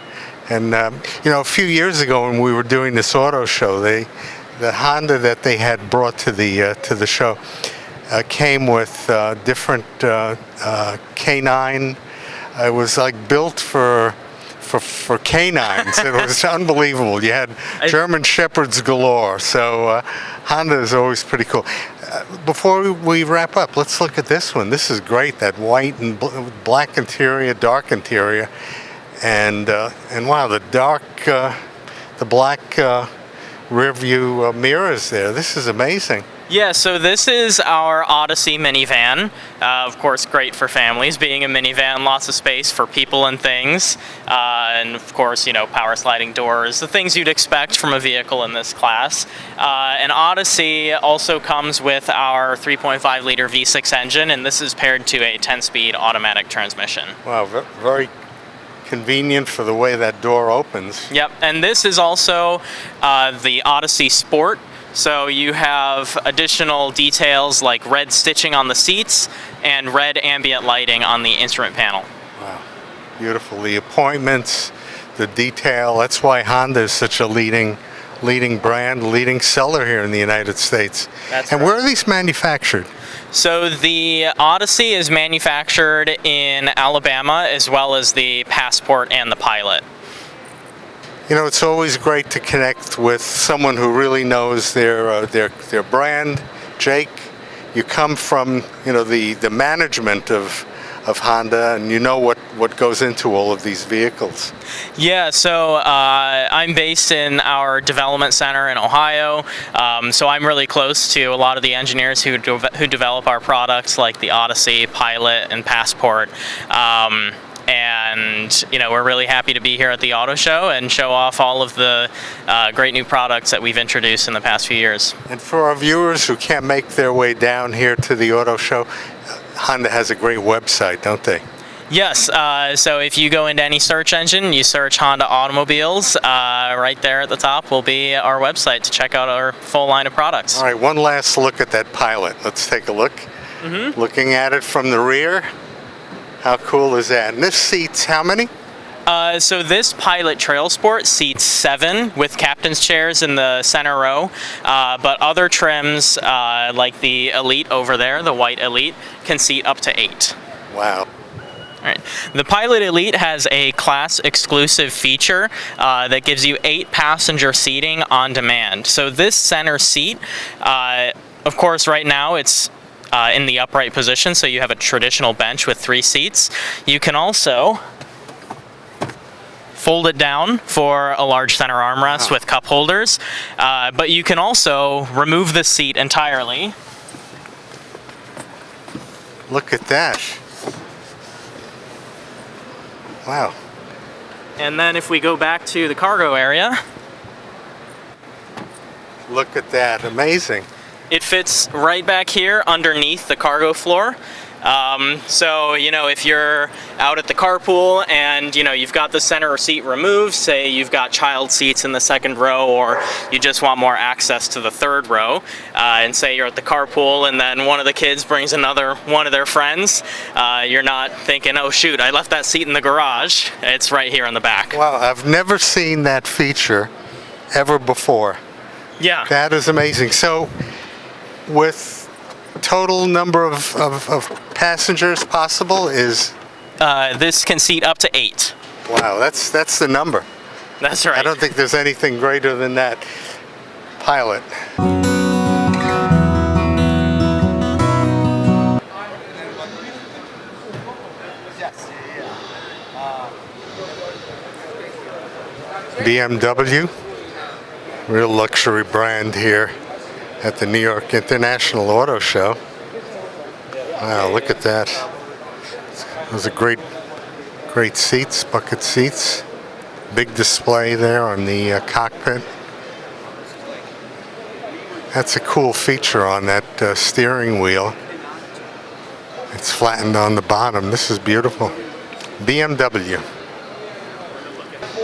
And, a few years ago when we were doing this auto show, the Honda that they had brought to the show came with different canine. It was like built for canines. It was unbelievable. You had German Shepherds galore. So Honda is always pretty cool. Before we wrap up, let's look at this one. This is great. That white and black interior, dark interior. And wow, the black rear view mirrors there. This is amazing. Yeah, so this is our Odyssey minivan. Of course, great for families. Being a minivan, lots of space for people and things. And of course, power sliding doors, the things you'd expect from a vehicle in this class. And Odyssey also comes with our 3.5 liter V6 engine, and this is paired to a 10-speed automatic transmission. Wow, very convenient for the way that door opens. Yep, and this is also the Odyssey Sport. So you have additional details like red stitching on the seats and red ambient lighting on the instrument panel. Wow, beautiful. The appointments, the detail. That's why Honda is such a leading brand, leading seller here in the United States. That's and right. Where are these manufactured? So the Odyssey is manufactured in Alabama, as well as the Passport and the Pilot. It's always great to connect with someone who really knows their brand. Jake, you come from the management of Honda, and you know what goes into all of these vehicles. Yeah, so I'm based in our development center in Ohio, so I'm really close to a lot of the engineers who develop our products, like the Odyssey, Pilot, and Passport. And we're really happy to be here at the auto show and show off all of the great new products that we've introduced in the past few years. And for our viewers who can't make their way down here to the auto show, Honda has a great website, don't they? Yes, so if you go into any search engine, you search Honda Automobiles, right there at the top will be our website to check out our full line of products. All right, one last look at that Pilot. Let's take a look. Looking at it from the rear. How cool is that? And this seats how many? So this Pilot Trail Sport seats 7 with captain's chairs in the center row, but other trims like the Elite over there, the white Elite, can seat up to 8. Wow. All right. The Pilot Elite has a class-exclusive feature that gives you 8 passenger seating on demand. So this center seat, of course, right now it's in the upright position, so you have a traditional bench with 3 seats. You can also fold it down for a large center armrest with cup holders, but you can also remove the seat entirely. Look at that. Wow. And then if we go back to the cargo area. Look at that. Amazing. It fits right back here underneath the cargo floor. So, you know, if you're out at the carpool and, you know, you've got the center seat removed, say you've got child seats in the second row, or you just want more access to the third row, and say you're at the carpool and then one of the kids brings another one of their friends, you're not thinking, oh shoot, I left that seat in the garage. It's right here in the back. Wow, I've never seen that feature ever before. Yeah. That is amazing. So, with total number of passengers possible is? This can seat up to 8. Wow, that's the number. That's right. I don't think there's anything greater than that. Pilot. BMW, real luxury brand here at the New York International Auto Show. Wow, look at that. Those are great seats, bucket seats. Big display there on the cockpit. That's a cool feature on that steering wheel. It's flattened on the bottom. This is beautiful. BMW.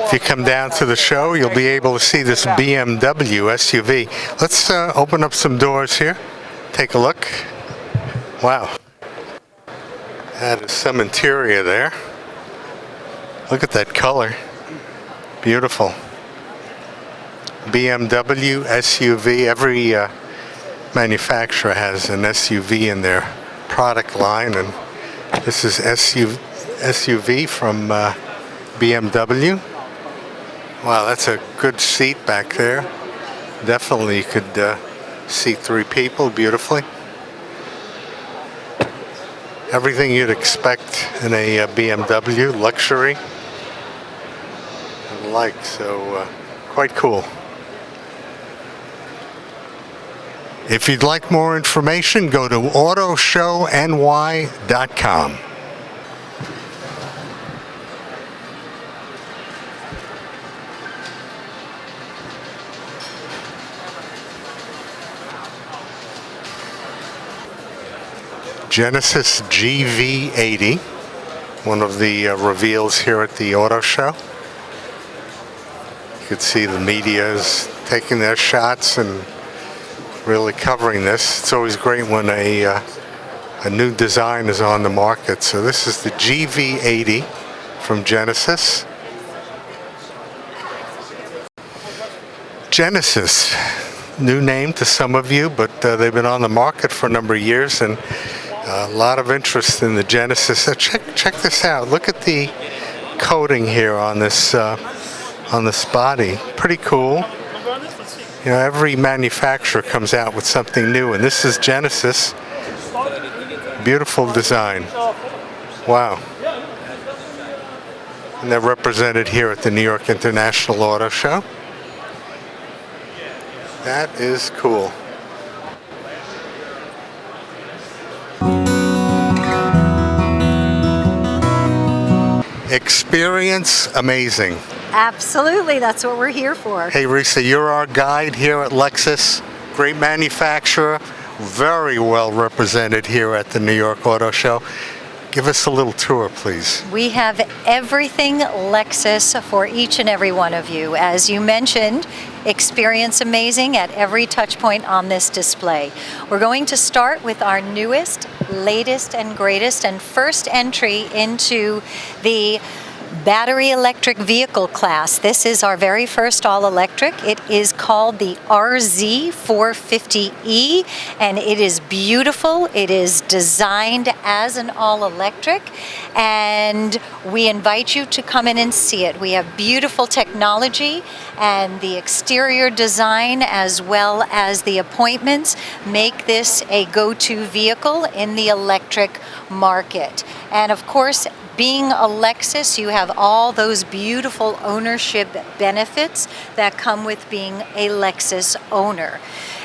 If you come down to the show, you'll be able to see this BMW SUV. Let's open up some doors here. Take a look. Wow. That is some interior there. Look at that color. Beautiful. BMW SUV. Every manufacturer has an SUV in their product line, and this is SUV from BMW. Wow, that's a good seat back there. Definitely could seat 3 people beautifully. Everything you'd expect in a BMW, luxury and like, so quite cool. If you'd like more information, go to autoshowny.com. Genesis GV80, one of the reveals here at the auto show. You could see the media is taking their shots and really covering this. It's always great when a new design is on the market. So this is the GV80 from Genesis. Genesis, new name to some of you, but they've been on the market for a number of years, and a lot of interest in the Genesis. So check this out. Look at the coating here on this body. Pretty cool. You know, every manufacturer comes out with something new, and this is Genesis. Beautiful design. Wow. And they're represented here at the New York International Auto Show. That is cool. Experience amazing. Absolutely, that's what we're here for. Hey Risa, you're our guide here at Lexus. Great manufacturer, very well represented here at the New York Auto Show. Give us a little tour, please. We have everything Lexus for each and every one of you. As you mentioned, experience amazing at every touch point on this display. We're going to start with our newest, latest, and greatest, and first entry into the battery electric vehicle class. This is our very first all-electric. It is called the RZ450E, and it is beautiful. It is designed as an all-electric, and we invite you to come in and see it. We have beautiful technology, and the exterior design as well as the appointments make this a go-to vehicle in the electric market. And of course, being a Lexus, you have all those beautiful ownership benefits that come with being a Lexus owner.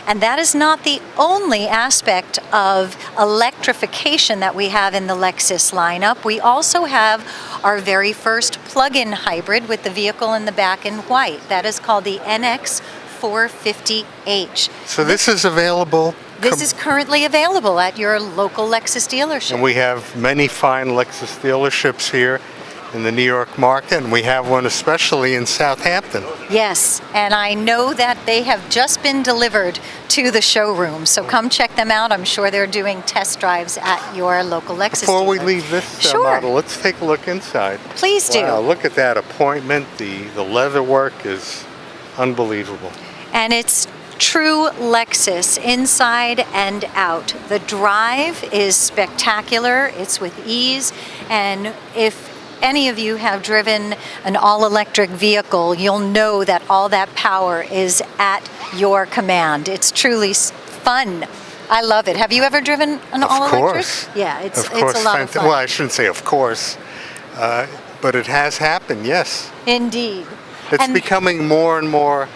And that is not the only aspect of electrification that we have in the Lexus lineup. We also have our very first plug-in hybrid with the vehicle in the back in white. That is called the NX450H. So this is available This is currently available at your local Lexus dealership. And we have many fine Lexus dealerships here in the New York market, and we have one especially in Southampton. Yes, and I know that they have just been delivered to the showroom, so come check them out. I'm sure they're doing test drives at your local Lexus Before we dealer. leave this Sure. model, let's take a look inside. Please do. Wow, look at that appointment. The leather work is unbelievable. And it's true Lexus inside and out. The drive is spectacular. It's with ease, and if any of you have driven an all-electric vehicle, you'll know that all that power is at your command. It's truly fun. I love it. Have you ever driven an all-electric? Of course. Yeah, it's Of course. a lot of fun. Well, I shouldn't say of course, but it has happened, yes. Indeed. It's And becoming more and more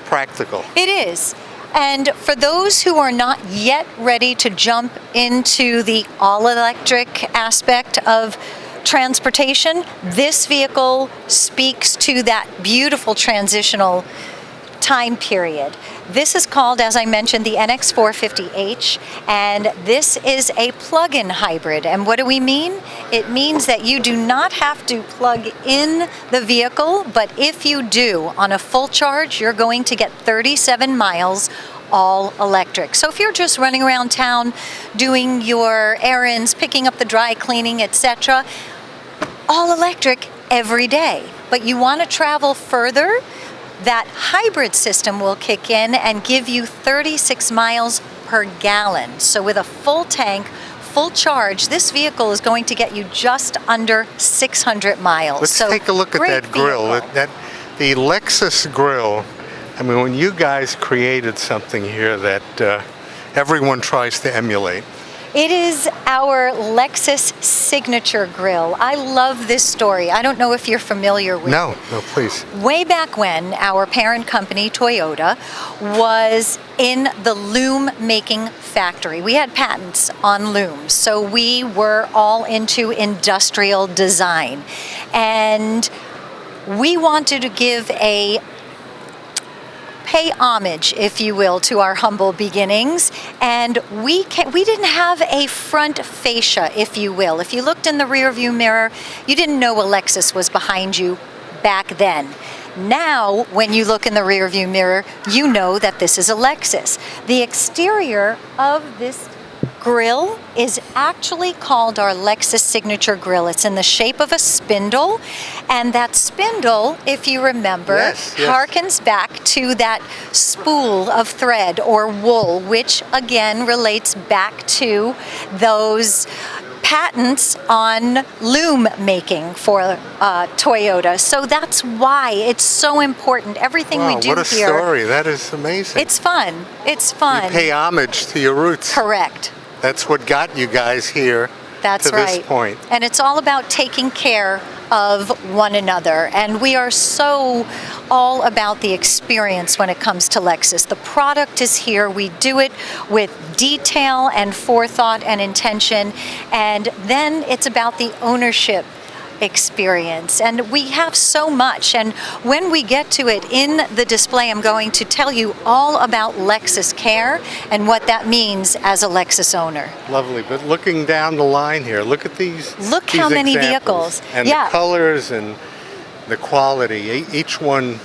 practical. it is. And for those who are not yet ready to jump into the all-electric aspect of transportation, this vehicle speaks to that beautiful transitional time period. This is called, as I mentioned, the NX450H, and this is a plug-in hybrid. And what do we mean? It means that you do not have to plug in the vehicle, but if you do, on a full charge, you're going to get 37 miles all electric. So if you're just running around town doing your errands, picking up the dry cleaning, etc., all electric every day. But you want to travel further, that hybrid system will kick in and give you 36 miles per gallon. So with a full tank, full charge, this vehicle is going to get you just under 600 miles. Let's take a look at that grill. The Lexus grill. I mean, when you guys created something here that everyone tries to emulate. It is our Lexus signature grill. I love this story. I don't know if you're familiar with it. No, please. Way back when, our parent company, Toyota, was in the loom making factory. We had patents on looms, so we were all into industrial design. And we wanted to give pay homage, if you will, to our humble beginnings, and we didn't have a front fascia, if you will. If you looked in the rearview mirror, you didn't know a Lexus was behind you back then. Now, when you look in the rearview mirror, you know that this is a Lexus. The exterior of this grill is actually called our Lexus signature grill. It's in the shape of a spindle, and that spindle, if you remember, harkens back to that spool of thread or wool, which again relates back to those patents on loom making for Toyota. So that's why it's so important. Everything we do here. What a story. That is amazing. It's fun. It's fun. You pay homage to your roots. Correct. That's what got you guys here That's to right. this point. And it's all about taking care of one another. And we are so all about the experience when it comes to Lexus. The product is here. We do it with detail and forethought and intention. And then it's about the ownership experience, and we have so much, and when we get to it in the display, I'm going to tell you all about Lexus Care and what that means as a Lexus owner. Lovely. But looking down the line here, look at these. Look how many vehicles. And the colors and the quality. Each one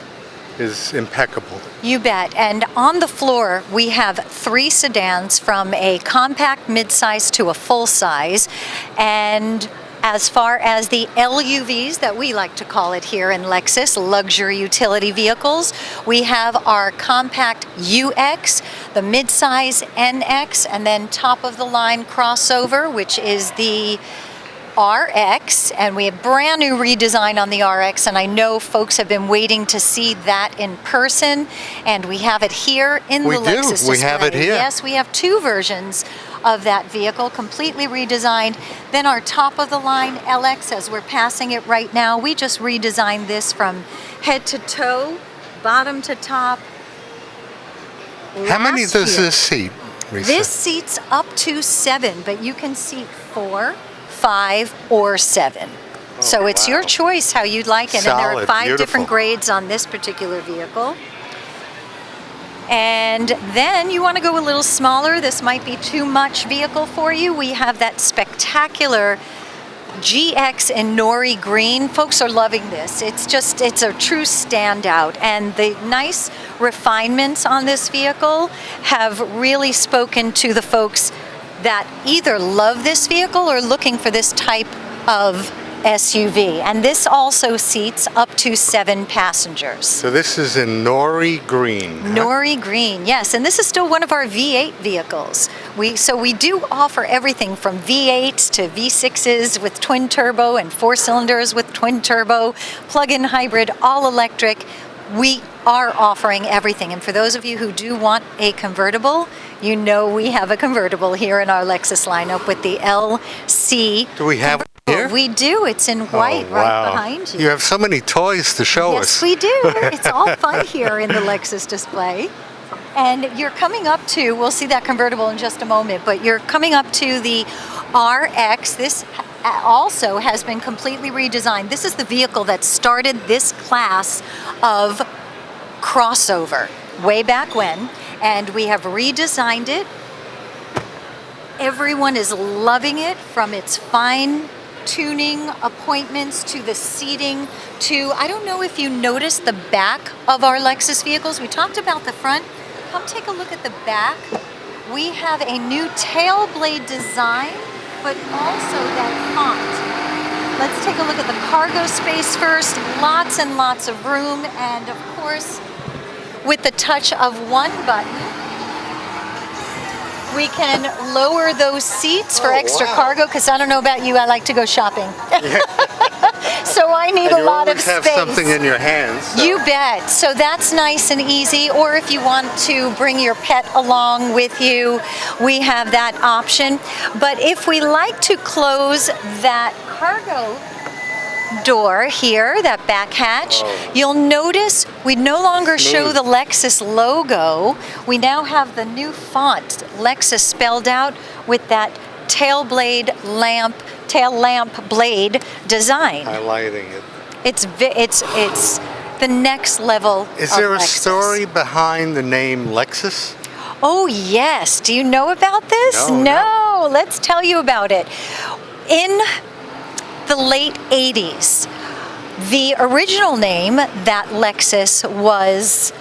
is impeccable. You bet. And on the floor, we have 3 sedans, from a compact midsize to a full size, and as far as the LUVs that we like to call it here in Lexus, luxury utility vehicles, we have our compact UX, the midsize NX, and then top of the line crossover, which is the RX, and we have brand new redesign on the RX, and I know folks have been waiting to see that in person, and we have it here in the Lexus display. We have it here. Yes, we have 2 versions of that vehicle, completely redesigned. Then our top of the line LX, as we're passing it right now, we just redesigned this from head to toe, bottom to top. How many does this seat, Risa? This seats up to 7, but you can seat 4, 5, or 7. So it's your choice how you'd like it. Solid, and there are 5 beautiful. different grades on this particular vehicle. And then you want to go a little smaller. This might be too much vehicle for you. We have that spectacular GX in Nori green. Folks are loving this. It's a true standout. And the nice refinements on this vehicle have really spoken to the folks that either love this vehicle or looking for this type of SUV. And this also seats up to 7 passengers. So this is in Nori green. Nori green, yes. And this is still one of our V8 vehicles. So we do offer everything from V8s to V6s with twin turbo and 4 cylinders with twin turbo, plug-in hybrid, all electric. We are offering everything. And for those of you who do want a convertible, you know we have a convertible here in our Lexus lineup with the LC. Do we have it here? We do. It's in white right behind you. You have so many toys to show us. Yes, we do. It's all fun here in the Lexus display. And you're coming up to, we'll see that convertible in just a moment, but you're coming up to the RX. This also has been completely redesigned. This is the vehicle that started this class of crossover way back when, and we have redesigned it. Everyone is loving it, from its fine tuning appointments to the seating to, I don't know if you noticed the back of our Lexus vehicles. We talked about the front. Come take a look at the back. We have a new tail blade design, but also that font. Let's take a look at the cargo space first. Lots and lots of room, and of course, with the touch of one button, we can lower those seats for extra cargo, because I don't know about you, I like to go shopping. So I need a lot of space. You always have something in your hands. So. You bet. So that's nice and easy. Or if you want to bring your pet along with you, we have that option. But if we like to close that cargo door here, that back hatch, you'll notice we no longer show the Lexus logo. We now have the new font, Lexus, spelled out with that tail lamp blade design. Highlighting it. It's the next level. Is there a Lexus. story behind the name Lexus? Oh yes. Do you know about this? No. Let's tell you about it. In the late 80s, the original name that Lexus was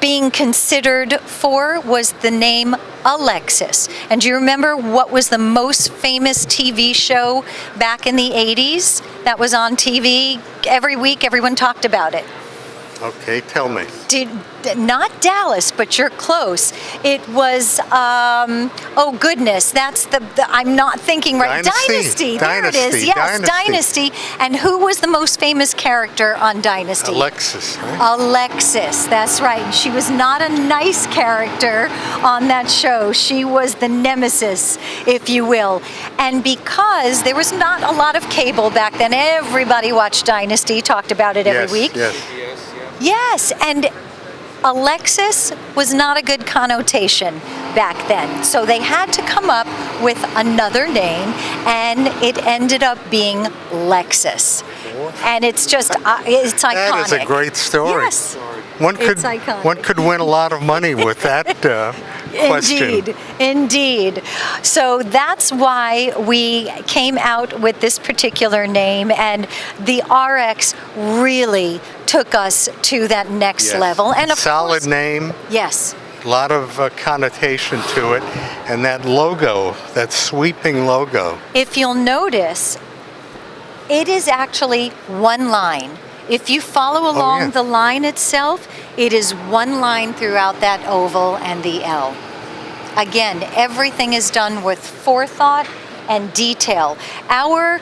being considered for was the name Alexis. And do you remember what was the most famous TV show back in the 80s that was on TV? Every week, everyone talked about it. Okay, tell me. Not Dallas, but you're close. It was, oh goodness, that's I'm not thinking right. Dynasty. There it is. Yes, Dynasty. And who was the most famous character on Dynasty? Alexis. Right? Alexis, that's right. She was not a nice character on that show. She was the nemesis, if you will. And because there was not a lot of cable back then, everybody watched Dynasty, talked about it every week. Yes, and Alexis was not a good connotation back then. So they had to come up with another name, and it ended up being Lexus. And it's just, it's iconic. That is a great story. Yes, it's iconic. One could win a lot of money with that question. Indeed. So that's why we came out with this particular name, and the RX really took us to that next level. And of solid course, name. Yes. A lot of connotation to it, and that logo, that sweeping logo. If you'll notice, it is actually one line. If you follow along the line itself, it is one line throughout that oval and the L. Again, everything is done with forethought and detail. Our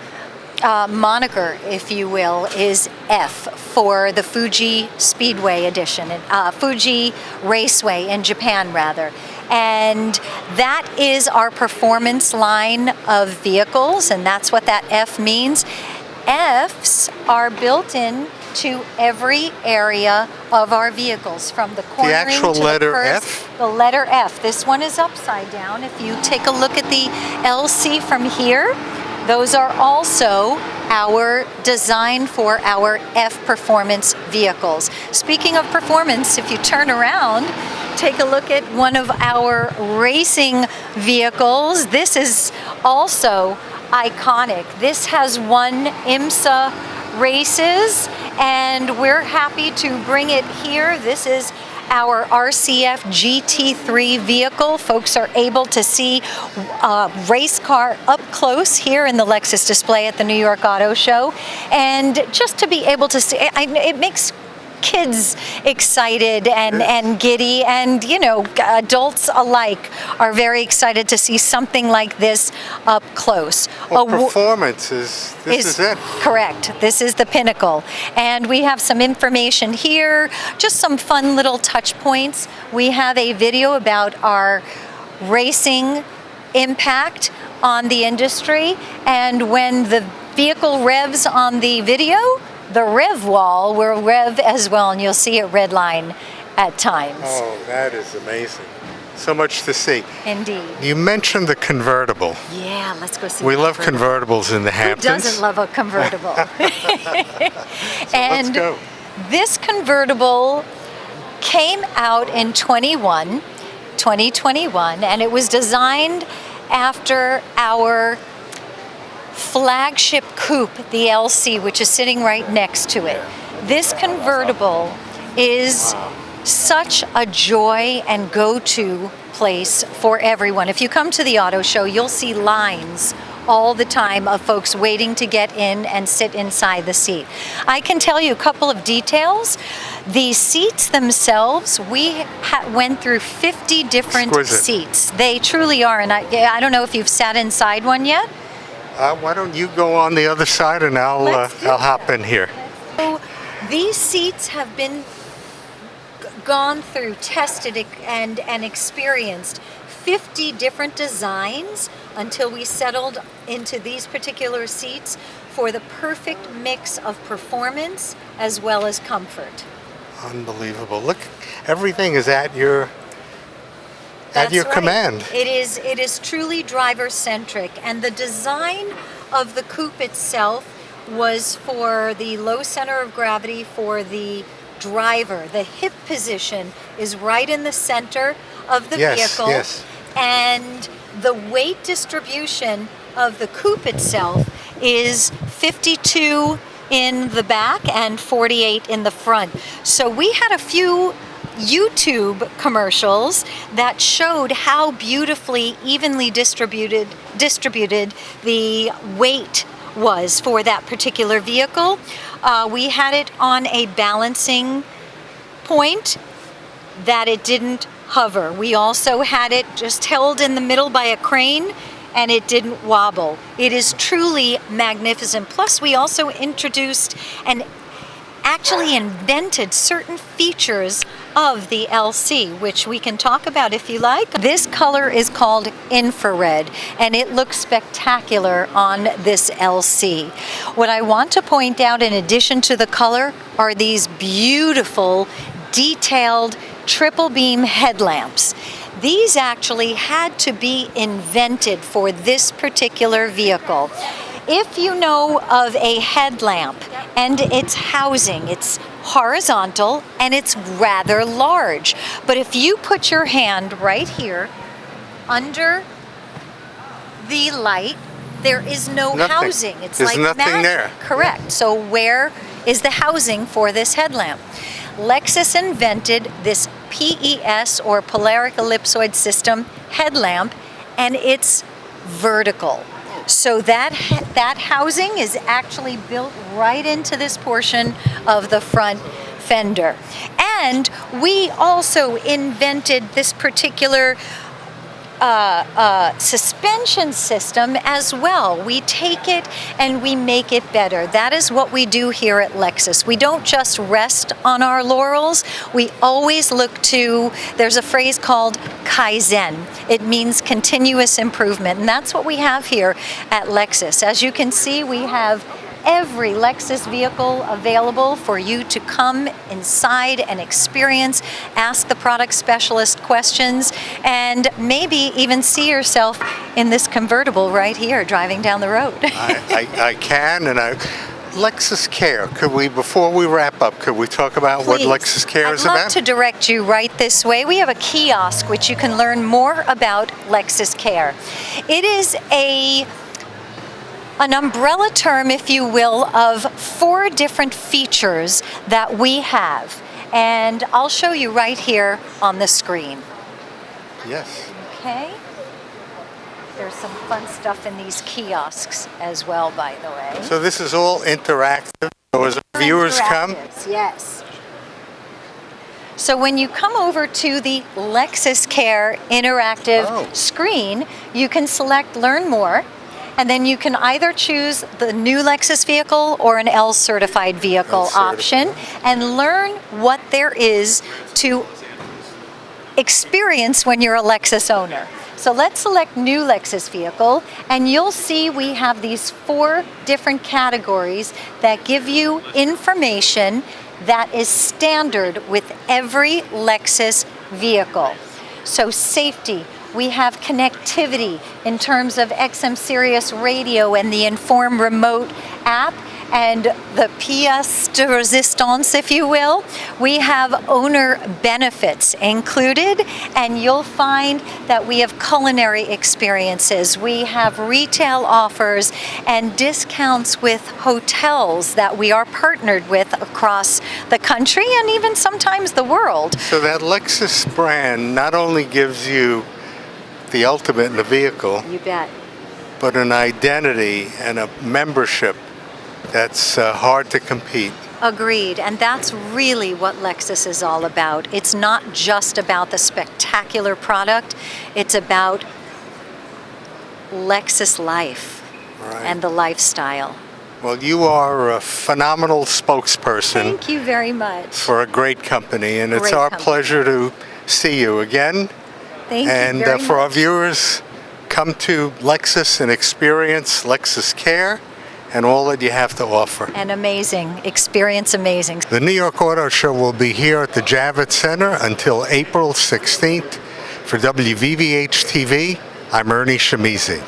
moniker, if you will, is F for the Fuji Speedway edition, Fuji Raceway in Japan, rather. And that is our performance line of vehicles, and that's what that F means. Fs are built in to every area of our vehicles, from the cornering the actual to the letter purse, F? The letter F. This one is upside down. If you take a look at the LC from here, those are also our design for our F performance vehicles. Speaking of performance, if you turn around, take a look at one of our racing vehicles. This is also iconic. This has won IMSA races, and we're happy to bring it here. This is our RCF GT3 vehicle. Folks are able to see a race car up close here in the Lexus display at the New York Auto Show. And just to be able to see, it makes kids excited and giddy, and you know, adults alike are very excited to see something like this up close. Well, performance is it. Correct. This is the pinnacle. And we have some information here, just some fun little touch points. We have a video about our racing impact on the industry, and when the vehicle revs on the video, the rev wall will rev as well, and you'll see it redline at times. Oh, that is amazing. So much to see. Indeed. You mentioned the convertible. Yeah, let's go see. We love convertibles in the Hamptons. Who doesn't love a convertible? Let's go. This convertible came out in 2021, and it was designed after our flagship coupe, the LC, which is sitting right next to it. This convertible is such a joy and go-to place for everyone. If you come to the auto show, you'll see lines all the time of folks waiting to get in and sit inside the seat. I can tell you a couple of details. The seats themselves, we went through 50 different seats. They truly are, and I don't know if you've sat inside one yet. Why don't you go on the other side, and I'll hop in here. So these seats have been gone through, tested, and experienced 50 different designs until we settled into these particular seats for the perfect mix of performance as well as comfort. Unbelievable. Look, everything is at your command. It is truly driver-centric, and the design of the coupe itself was for the low center of gravity for the driver. The hip position is right in the center of the vehicle. Yes. And the weight distribution of the coupe itself is 52 in the back and 48 in the front. So we had a few YouTube commercials that showed how beautifully evenly distributed the weight was for that particular vehicle. We had it on a balancing point that it didn't hover. We also had it just held in the middle by a crane, and it didn't wobble. It is truly magnificent. Plus, we also introduced and actually invented certain features of the LC, which we can talk about if you like. This color is called infrared, and it looks spectacular on this LC. What I want to point out in addition to the color are these beautiful, detailed triple beam headlamps. These actually had to be invented for this particular vehicle. If you know of a headlamp and its housing, it's horizontal and it's rather large. But if you put your hand right here under the light, there is no housing. It's There's like nothing magic. there. Correct. So where is the housing for this headlamp? Lexus invented this PES, or polaric ellipsoid system headlamp, and it's vertical. So that housing is actually built right into this portion of the front fender. And we also invented this particular suspension system as well. We take it and we make it better. That is what we do here at Lexus. We don't just rest on our laurels. We always look to, there's a phrase called Kaizen. It means continuous improvement, and that's what we have here at Lexus. As you can see, we have every Lexus vehicle available for you to come inside and experience, ask the product specialist questions, and maybe even see yourself in this convertible right here driving down the road. I can, and Lexus Care, before we wrap up, could we talk about what Please. Lexus Care is I'd love about? to direct you right this way. We have a kiosk which you can learn more about Lexus Care. It is an umbrella term, if you will, of 4 different features that we have. And I'll show you right here on the screen. Yes. Okay. There's some fun stuff in these kiosks as well, by the way. So this is all interactive. So as our viewers come, Interactives, yes. So when you come over to the Lexus Care interactive screen, you can select Learn More, and then you can either choose the new Lexus vehicle or an L-certified vehicle option and learn what there is to experience when you're a Lexus owner. So let's select new Lexus vehicle, and you'll see we have these 4 different categories that give you information that is standard with every Lexus vehicle. So safety, we have connectivity in terms of XM Sirius radio and the Inform Remote app, and the pièce de résistance, if you will. We have owner benefits included, and you'll find that we have culinary experiences. We have retail offers and discounts with hotels that we are partnered with across the country and even sometimes the world. So that Lexus brand not only gives you the ultimate in the vehicle, You bet. but an identity and a membership that's hard to compete. Agreed, and that's really what Lexus is all about. It's not just about the spectacular product, it's about Lexus life and the lifestyle. Well, you are a phenomenal spokesperson Thank you very much. for a great company, and it's Great our company. pleasure to see you again. Thank And you very for our much. viewers, come to Lexus and experience Lexus Care and all that you have to offer. And amazing, experience amazing. The New York Auto Show will be here at the JAVITS Center until April 16th. For WVVH-TV, I'm Ernie Shimizi.